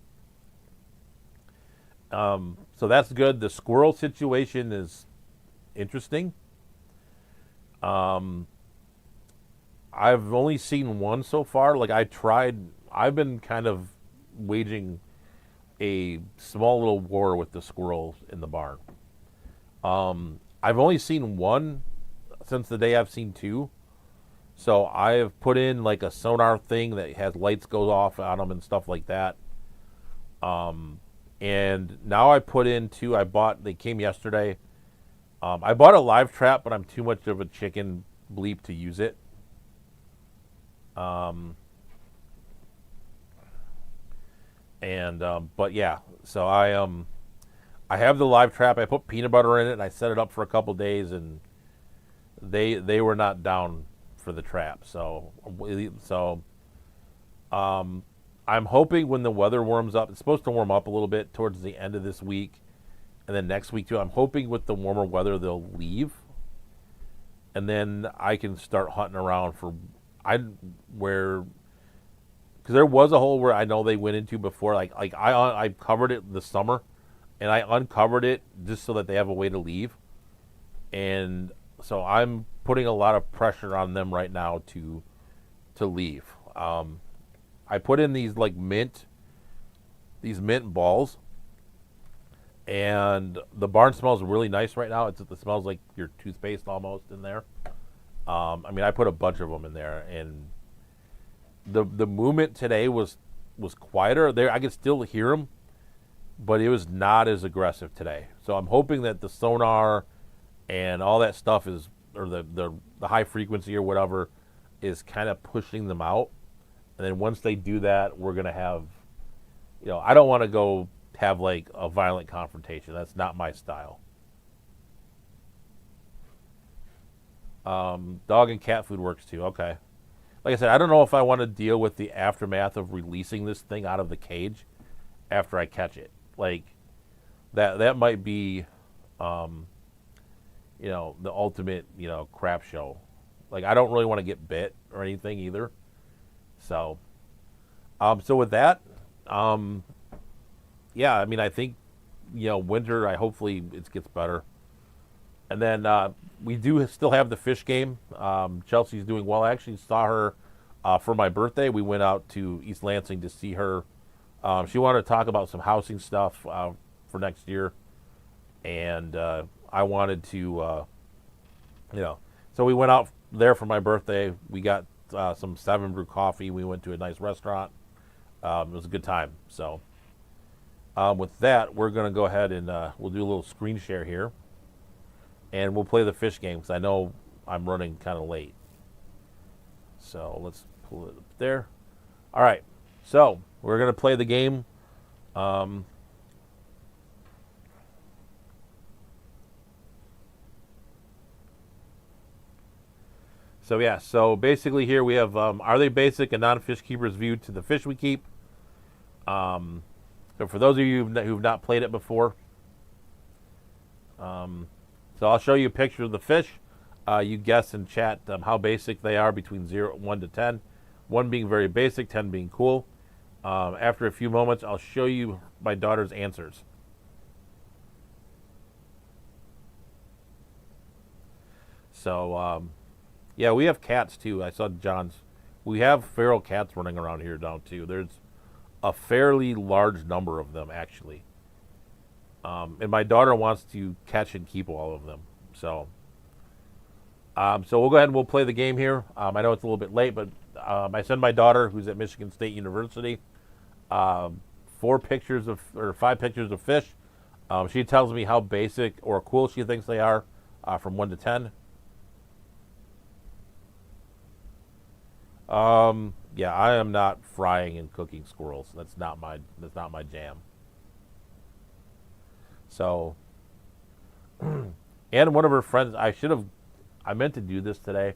So that's good. The squirrel situation is interesting. Um, I've only seen one so far. I've been kind of waging a small little war with the squirrels in the barn. I've only seen one since the day I've seen two. So I have put in like a sonar thing that has lights goes off on them and stuff like that. And now I put in two. They came yesterday. I bought a live trap, but I'm too much of a chicken bleep to use it. Um, but yeah, so I have the live trap. I put peanut butter in it and I set it up for a couple days, and they were not down for the trap. So I'm hoping when the weather warms up, it's supposed to warm up a little bit towards the end of this week, and then next week too. I'm hoping with the warmer weather they'll leave, and then I can start hunting around where because there was a hole where I know they went into before. I covered it this summer, and I uncovered it just so that they have a way to leave, and so I'm putting a lot of pressure on them right now to leave. I put in these mint balls, and the barn smells really nice right now. It smells like your toothpaste almost in there. I put a bunch of them in there, and the movement today was quieter. There, I could still hear them, but it was not as aggressive today. So I'm hoping that the sonar and all that stuff or the high frequency or whatever is kind of pushing them out. And then once they do that, we're gonna have, I don't want to go have like a violent confrontation. That's not my style. Dog and cat food works too. Okay. Like I said, I don't know if I want to deal with the aftermath of releasing this thing out of the cage after I catch it. Like that might be, the ultimate, crap show. Like I don't really want to get bit or anything either. So with that, yeah, I think, winter. Hopefully it gets better. And then we do still have the fish game. Chelsea's doing well. I actually saw her for my birthday. We went out to East Lansing to see her. She wanted to talk about some housing stuff for next year, and I wanted to, so we went out there for my birthday. We got some 7 Brew coffee. We went to a nice restaurant. It was a good time. So with that, we're going to go ahead and we'll do a little screen share here. And we'll play the fish game because I know I'm running kind of late. So let's pull it up there. All right. So we're going to play the game. So yeah, so basically here we have are they basic and non-fish keepers view to the fish we keep. So for those of you who've not played it before, so I'll show you a picture of the fish. You guess in chat how basic they are between 1 to 10. 1 being very basic, 10 being cool. After a few moments, I'll show you my daughter's answers. So, yeah, we have cats too. I saw John's. We have feral cats running around here now too. There's a fairly large number of them actually. And my daughter wants to catch and keep all of them. So we'll go ahead and we'll play the game here. I know it's a little bit late, but I send my daughter, who's at Michigan State University, 5 pictures of fish. She tells me how basic or cool she thinks they are, from 1 to 10. Yeah, I am not frying and cooking squirrels. That's not my jam. So, and one of her friends, I meant to do this today.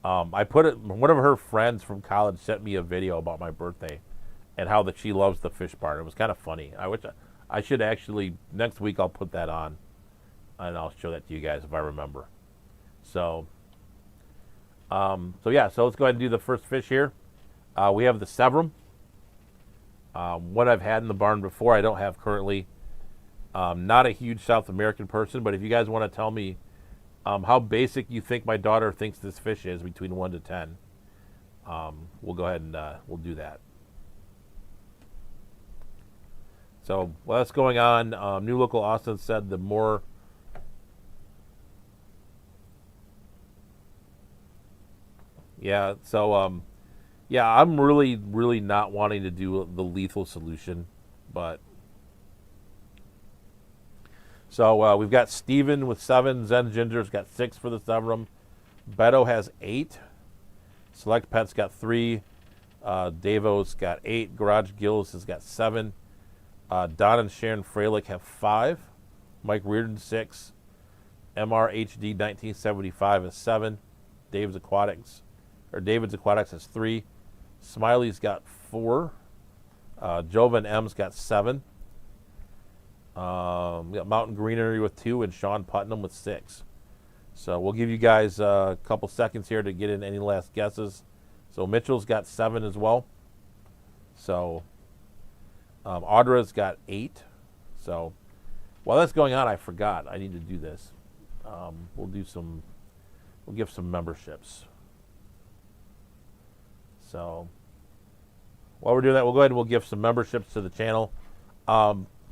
One of her friends from college sent me a video about my birthday and how that she loves the fish part. It was kind of funny. I should actually, next week I'll put that on and I'll show that to you guys if I remember. So yeah, so let's go ahead and do the first fish here. We have the Severum. One I've had in the barn before, I don't have currently. Not a huge South American person, but if you guys want to tell me how basic you think my daughter thinks this fish is between 1 to 10, we'll go ahead and we'll do that. So while that's going on, New Local Austin said the more... Yeah, so yeah, I'm really, really not wanting to do the lethal solution, but... So we've got Steven with 7. Zen Ginger's got 6 for the Severum. Beto has 8. Select Pet's got 3. Davo's got 8. Garage Gills has got 7. Don and Sharon Freilich have 5. Mike Reardon 6. MRHD 1975 is 7. David's Aquatics has 3. Smiley's got 4. Jovan M's got 7. We got Mountain Greenery with 2 and Sean Putnam with 6. So we'll give you guys a couple seconds here to get in any last guesses. So Mitchell's got 7 as well. So Audra's got 8. So while that's going on, I forgot I need to do this. We'll give some memberships. So while we're doing that, we'll go ahead and we'll give some memberships to the channel.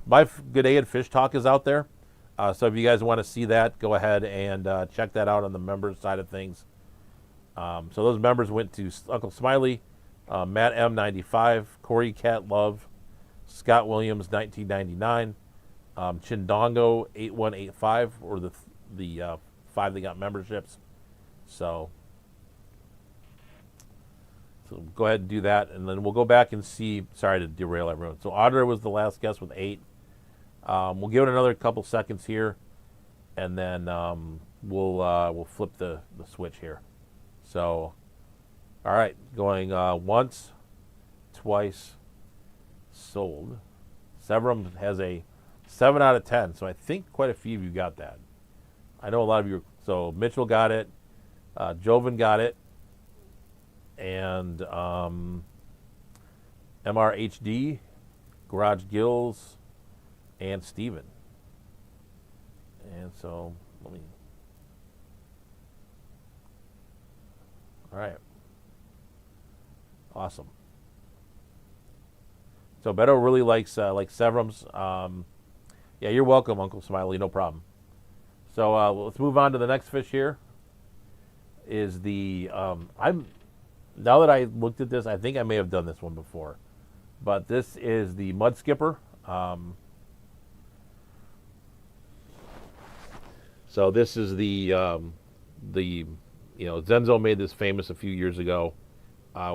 My Good Day and Fish Talk is out there. So if you guys want to see that, go ahead and check that out on the members side of things. So those members went to Uncle Smiley, Matt M. 95, Corey Cat Love, Scott Williams 1999, Chindongo 8185 were the 5 that got memberships. So go ahead and do that, and then we'll go back and see. Sorry to derail everyone. So Audra was the last guest with 8. We'll give it another couple seconds here, and then we'll flip the switch here. So, all right, going once, twice, sold. Severum has a 7 out of 10, so I think quite a few of you got that. I know a lot of you. So Mitchell got it, Jovan got it, and MRHD, Garage Gills, and Steven. And so let me... All right. Awesome. So Beto really likes Severums. Yeah, you're welcome, Uncle Smiley. No problem. So let's move on to the next fish here. Is the now that I looked at this, I think I may have done this one before, but this is the Mud Skipper. So this is the Zenzo made this famous a few years ago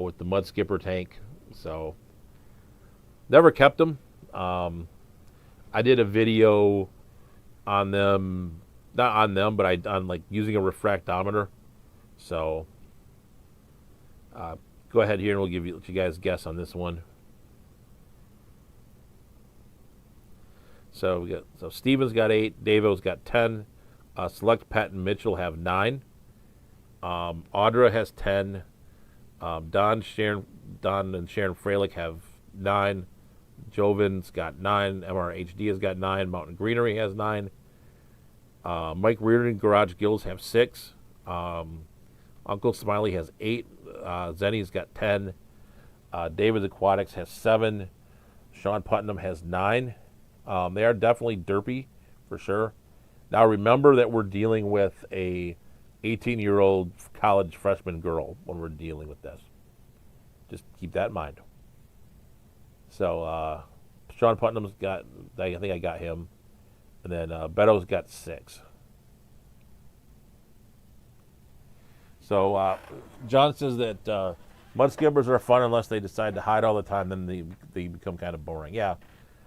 with the Mud Skipper tank. So never kept them. I did a video on them, not on them, but on like using a refractometer. So go ahead here and we'll let you guys guess on this one. So Stevens got 8, Davo's got 10, Select, Pat, and Mitchell have 9. Audra has 10. Don and Sharon Freilich have 9. Jovin's got 9. MRHD has got 9. Mountain Greenery has 9. Mike Reardon Garage Gills have 6. Uncle Smiley has 8. Zenny's got 10. David Aquatics has 7. Sean Putnam has 9. They are definitely derpy, for sure. Now remember that we're dealing with a 18-year-old college freshman girl when we're dealing with this. Just keep that in mind. So Sean Putnam's got, I think I got him. And then Beto's got 6. So John says that mud skippers are fun unless they decide to hide all the time. Then they become kind of boring. Yeah,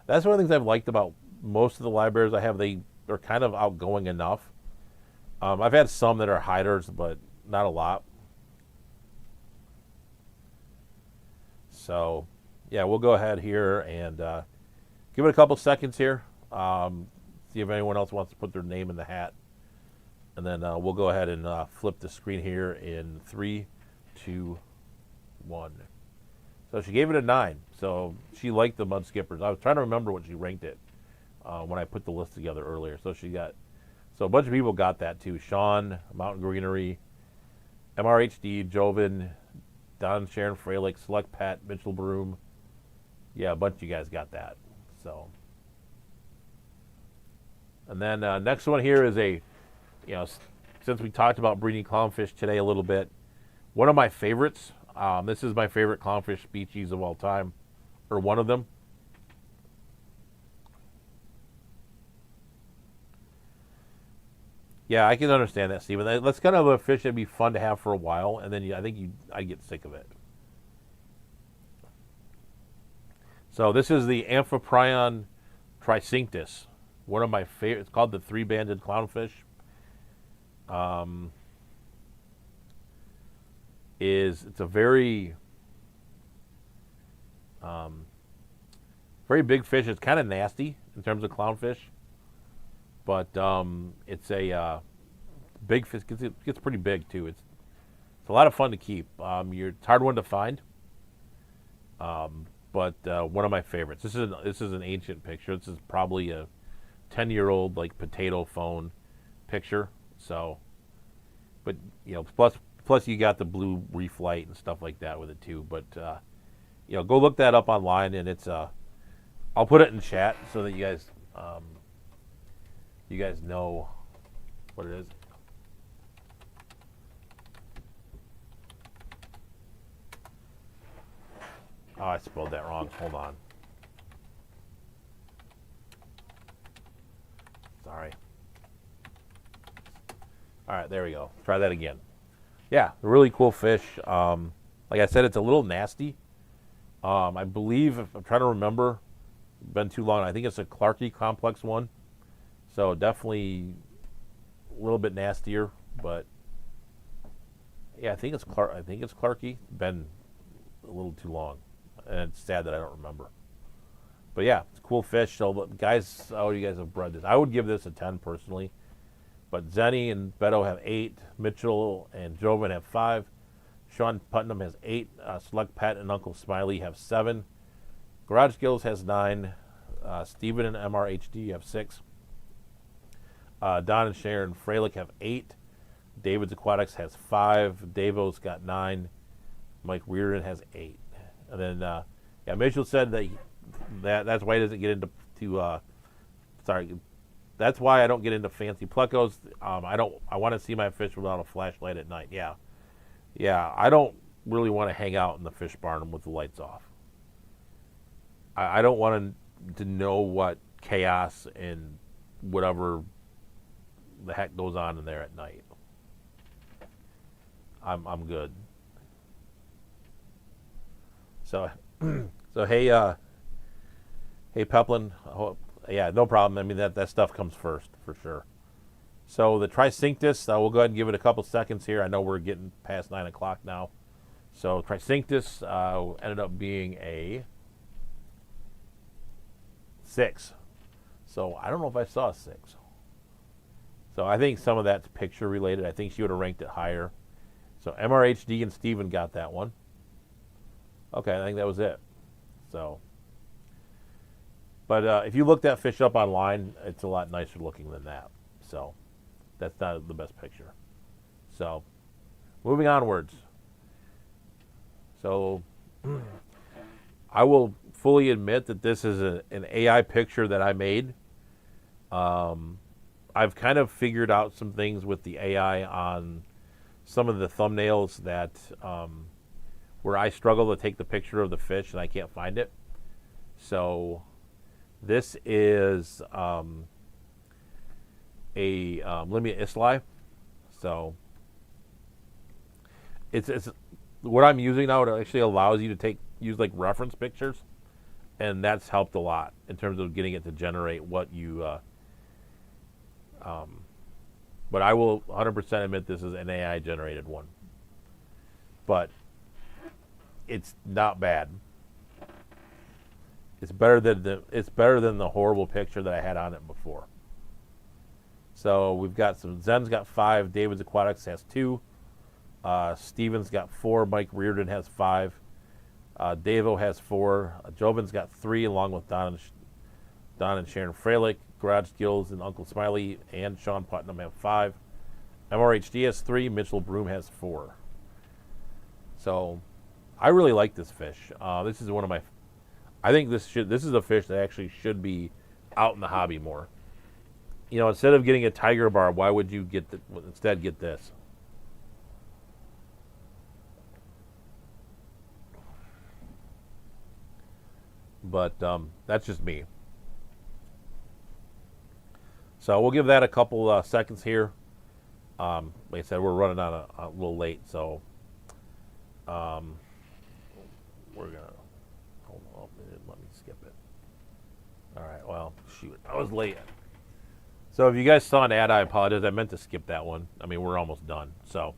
that's one of the things I've liked about most of the libraries I have. They're kind of outgoing enough. I've had some that are hiders, but not a lot. So, yeah, we'll go ahead here and give it a couple seconds here. See if anyone else wants to put their name in the hat. And then we'll go ahead and flip the screen here in 3, 2, 1. So she gave it a 9. So she liked the mud skippers. I was trying to remember what she ranked it when I put the list together earlier. So a bunch of people got that too. Sean, Mountain Greenery, MRHD, Joven, Don, Sharon Freilich, Select, Pat, Mitchell Broom. Yeah, a bunch of you guys got that. So, and then next one here is since we talked about breeding clownfish today a little bit, one of my favorites. This is my favorite clownfish species of all time, or one of them. Yeah, I can understand that, Stephen. That's kind of a fish that'd be fun to have for a while, and then I think I'd get sick of it. So this is the Amphiprion tricinctus, one of my favorite. It's called the three-banded clownfish. It's a very very big fish. It's kind of nasty in terms of clownfish, but it's a big fish. It gets pretty big too. It's a lot of fun to keep. It's a hard one to find, but one of my favorites. This is an ancient picture. This is probably a 10-year-old like potato phone picture. So, but plus you got the blue reef light and stuff like that with it too. But go look that up online, and it's I'll put it in chat so that you guys know what it is. Oh, I spelled that wrong. Hold on. Sorry. All right, there we go. Try that again. Yeah, a really cool fish. Like I said, it's a little nasty. I believe, if I'm trying to remember, it's been too long. I think it's a Clarkey complex one. So definitely a little bit nastier, but yeah, I think it's Clarkey. Been a little too long, and it's sad that I don't remember. But yeah, it's a cool fish. So guys, you guys have bred this. I would give this a 10 personally. But Zenny and Beto have 8. Mitchell and Joven have 5. Sean Putnam has 8. Select, Pat, and Uncle Smiley have 7. Garage Gills has 9. Stephen and MRHD have 6. Don and Sharon Freilich have 8. David's Aquatics has 5. Davo's got 9. Mike Reardon has 8. And then, Mitchell said that's why he doesn't get into that's why I don't get into fancy plecos. I want to see my fish without a flashlight at night. Yeah. I don't really want to hang out in the fish barn with the lights off. I don't want to know what chaos and whatever the heck goes on in there at night. I'm good. So hey Peplin. Yeah, no problem. I mean that stuff comes first for sure. So the Tricinctus, we'll go ahead and give it a couple seconds here. I know we're getting past 9 o'clock now. So Tricinctus ended up being a 6. So I don't know if I saw a 6. So I think some of that's picture related. I think she would have ranked it higher. So MRHD and Steven got that one. Okay, I think that was it. So, but if you look that fish up online, it's a lot nicer looking than that. So that's not the best picture. So moving onwards. So I will fully admit that this is an AI picture that I made. I've kind of figured out some things with the AI on some of the thumbnails that where I struggle to take the picture of the fish and I can't find it. So this is a Limia islay. So it's what I'm using now. It actually allows you to use like reference pictures, and that's helped a lot in terms of getting it to generate what you. But I will 100% admit this is an AI generated one. But it's not bad. It's better than the horrible picture that I had on it before. So we've got Zen's got 5, David's Aquatics has 2, Steven's got 4, Mike Reardon has 5, Davo has 4, Jovin's got 3, along with Don and Sharon Freilich. Garage Gills and Uncle Smiley and Sean Putnam have 5. MRHD has 3. Mitchell Broom has 4. So I really like this fish. This is one of my. I think this is a fish that actually should be out in the hobby more. You know, instead of getting a tiger barb, why would you instead get this? But that's just me. So we'll give that a couple seconds here. Like I said, we're running on a little late, so we're gonna hold on. Let me skip it. All right. Well, shoot, I was late. So if you guys saw an ad, I apologize. I meant to skip that one. I mean, we're almost done. So,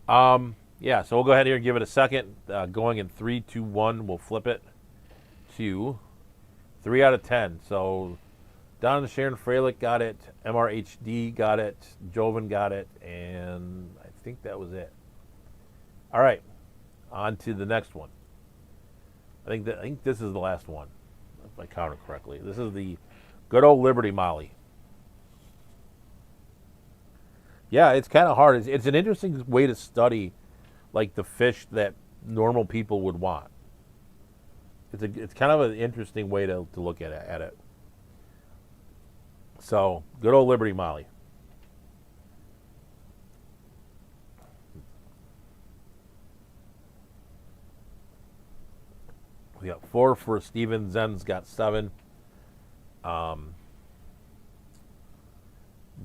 yeah. So we'll go ahead here and give it a second. Going in 3, 2, 1. We'll flip it to 3 out of 10. So. Don and Sharon Freilich got it. MRHD got it. Joven got it. And I think that was it. All right. On to the next one. I think this is the last one, if I counted correctly. This is the good old Liberty Molly. Yeah, it's kind of hard. It's an interesting way to study, like, the fish that normal people would want. It's kind of an interesting way to look at it. So, good old Liberty Molly. We got 4 for Steven. Zen's got 7.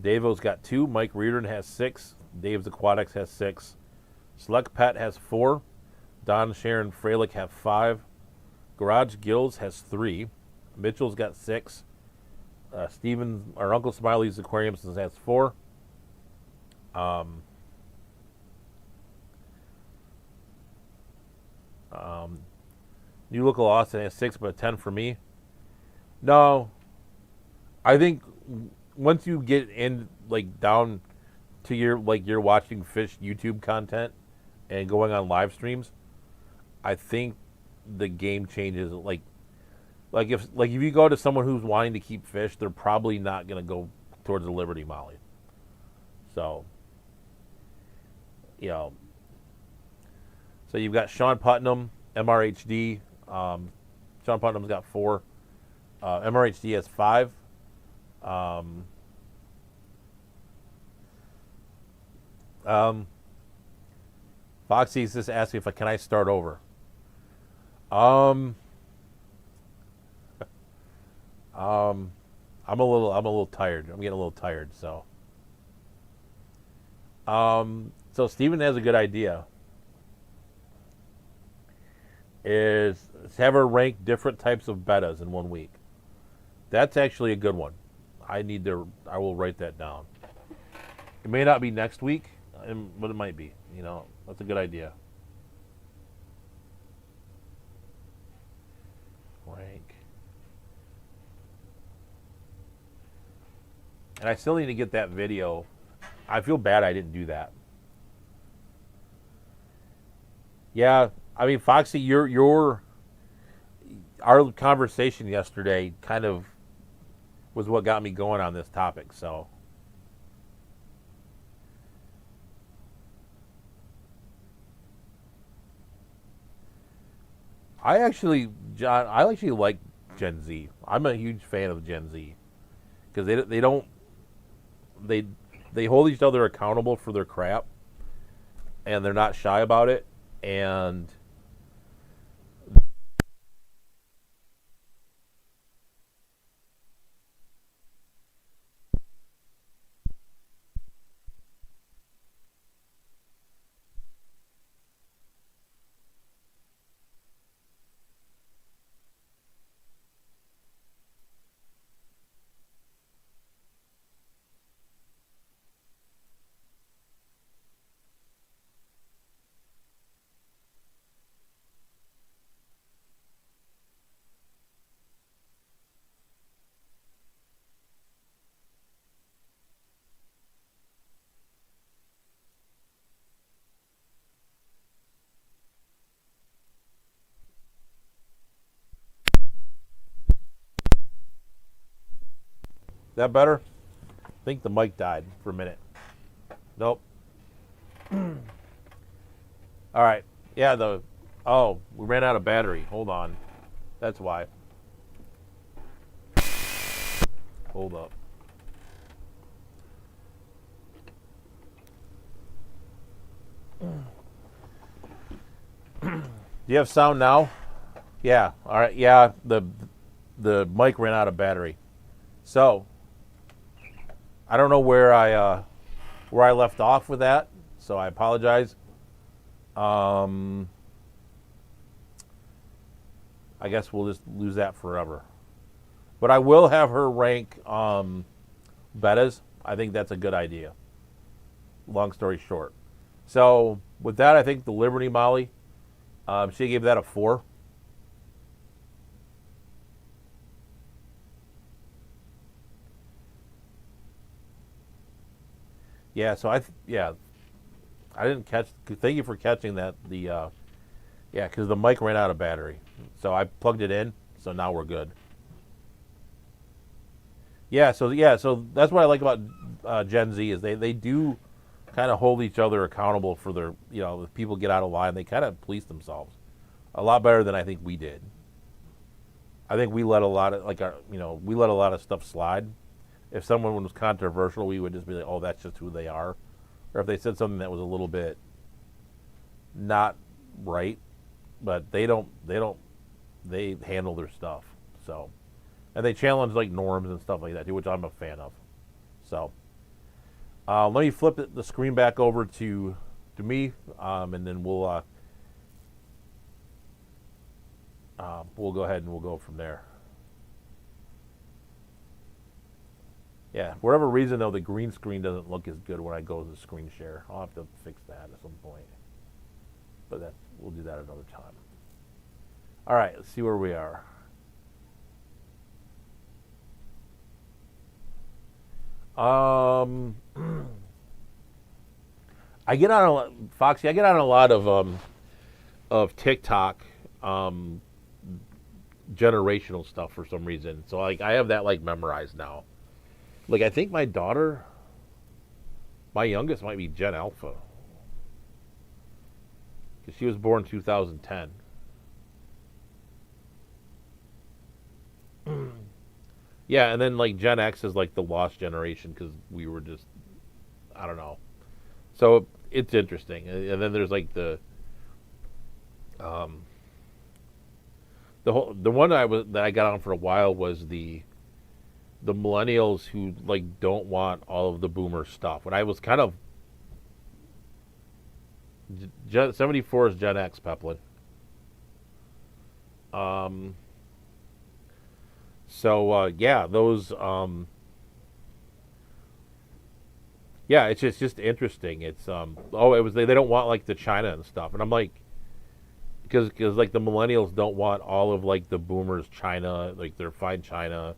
Davo's got 2. Mike Reardon has 6. Dave's Aquatics has 6. Select Pet has 4. Don, Sharon, Freilich have 5. Garage Gills has 3. Mitchell's got 6. Steven, or Uncle Smiley's Aquariums has 4. New Local Austin has 6, but a 10 for me. No, I think once you get in, like, down to you're watching fish YouTube content and going on live streams, I think the game changes. Like if you go to someone who's wanting to keep fish, they're probably not going to go towards the Liberty Molly. So, you know, so you've got Sean Putnam, MRHD. Sean Putnam's got 4. MRHD has 5. Foxy's just asked me if can I start over. I'm a little tired. I'm getting a little tired. So, so Steven has a good idea. Is have her rank different types of betas in 1 week. That's actually a good one. I will write that down. It may not be next week, but it might be. That's a good idea. Rank. And I still need to get that video. I feel bad I didn't do that. Yeah, I mean, Foxy, our conversation yesterday kind of was what got me going on this topic. So, I actually like Gen Z. I'm a huge fan of Gen Z because they don't they they hold each other accountable for their crap, and they're not shy about it. And that better? I think the mic died for a minute. Nope. All right. Yeah. We ran out of battery. Hold on. That's why. Hold up. Do you have sound now? Yeah. All right. Yeah. The mic ran out of battery. So I don't know where I left off with that. So I apologize. I guess we'll just lose that forever. But I will have her rank betas. I think that's a good idea. Long story short. So with that, I think the Liberty Molly, she gave that a 4. Yeah. So I didn't catch. Thank you for catching that. Yeah, because the mic ran out of battery, so I plugged it in. So now we're good. So that's what I like about Gen Z is they do kind of hold each other accountable for their if people get out of line, they kind of police themselves a lot better than I think we did. I think we let a lot of we let a lot of stuff slide. If someone was controversial, we would just be like, oh, that's just who they are. Or if they said something that was a little bit not right, but they handle their stuff. So, and they challenge like norms and stuff like that too, which I'm a fan of. So, let me flip the screen back over to me, and then we'll go ahead and we'll go from there. Yeah, for whatever reason though, the green screen doesn't look as good when I go to the screen share. I'll have to fix that at some point, but we'll do that another time. All right, let's see where we are. Um, I get on Foxy. I get on a lot of TikTok generational stuff for some reason. So like I have that like memorized now. Like I think my daughter, my youngest might be Gen Alpha because she was born 2010. Yeah, and then like Gen X is like the lost generation because we were just I don't know. So it's interesting, and then there's like um, the one that I got on for a while was the millennials who like don't want all of the boomer stuff. When I was kind of 74 is Gen X, Peplin. Um, yeah, those yeah, it's just interesting. It's oh, it was they don't want like the China and stuff, and I'm like, because like the millennials don't want all of like the boomers China, like their fine China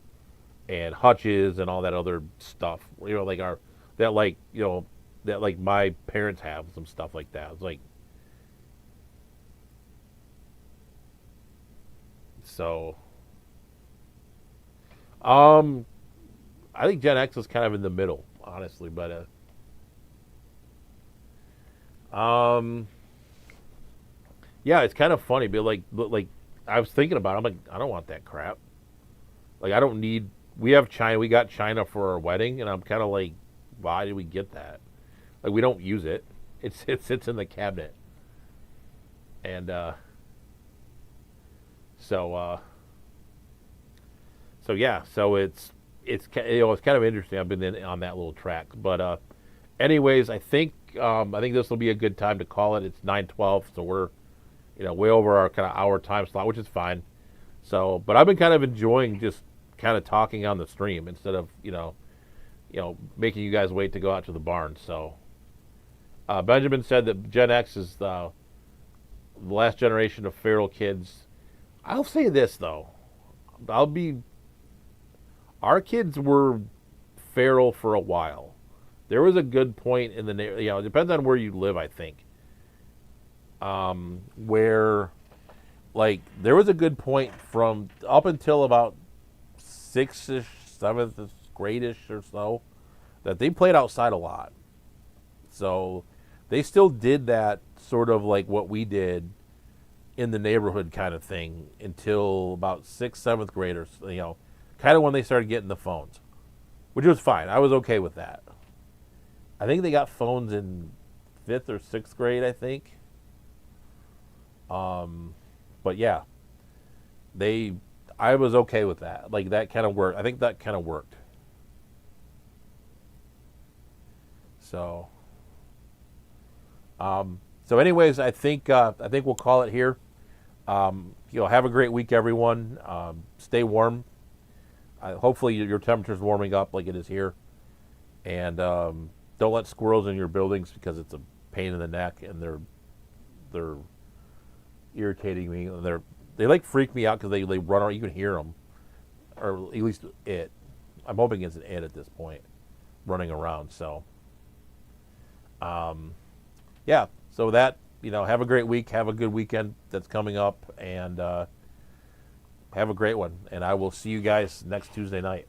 and hutches and all that other stuff. Like our that like that like my parents have some stuff like that. It's like so. Um, I think Gen X is kind of in the middle, honestly, but yeah, it's kind of funny, but like I was thinking about it, I'm like, I don't want that crap. Like I don't need. We have China. We got China for our wedding, and I'm kind of like, why did we get that? Like we don't use it. It sits in the cabinet, and so so yeah, so it's kind of interesting. I've been on that little track, but anyways, I think this will be a good time to call it. It's 9:12, so we're way over our kind of hour time slot, which is fine. So, but I've been kind of enjoying just kind of talking on the stream instead of making you guys wait to go out to the barn. So, Benjamin said that Gen X is the last generation of feral kids. I'll say this though, I'll be our kids were feral for a while. There was a good point in the it depends on where you live, I think. Where like there was a good point from up until about sixth-ish, seventh grade-ish or so that they played outside a lot. So they still did that sort of like what we did in the neighborhood kind of thing until about sixth, seventh graders, kind of when they started getting the phones, which was fine. I was okay with that. I think they got phones in fifth or sixth grade, I think. But yeah, I was okay with that. Like that kind of worked. I think that kind of worked. So, so anyways, I think we'll call it here. Have a great week, everyone. Stay warm. Hopefully, your temperature's warming up like it is here, and don't let squirrels in your buildings because it's a pain in the neck and they're irritating me. They like freak me out because they run around. You can hear them, or at least it. I'm hoping it's an it at this point, running around. So, yeah. So that have a great week. Have a good weekend that's coming up, and have a great one. And I will see you guys next Tuesday night.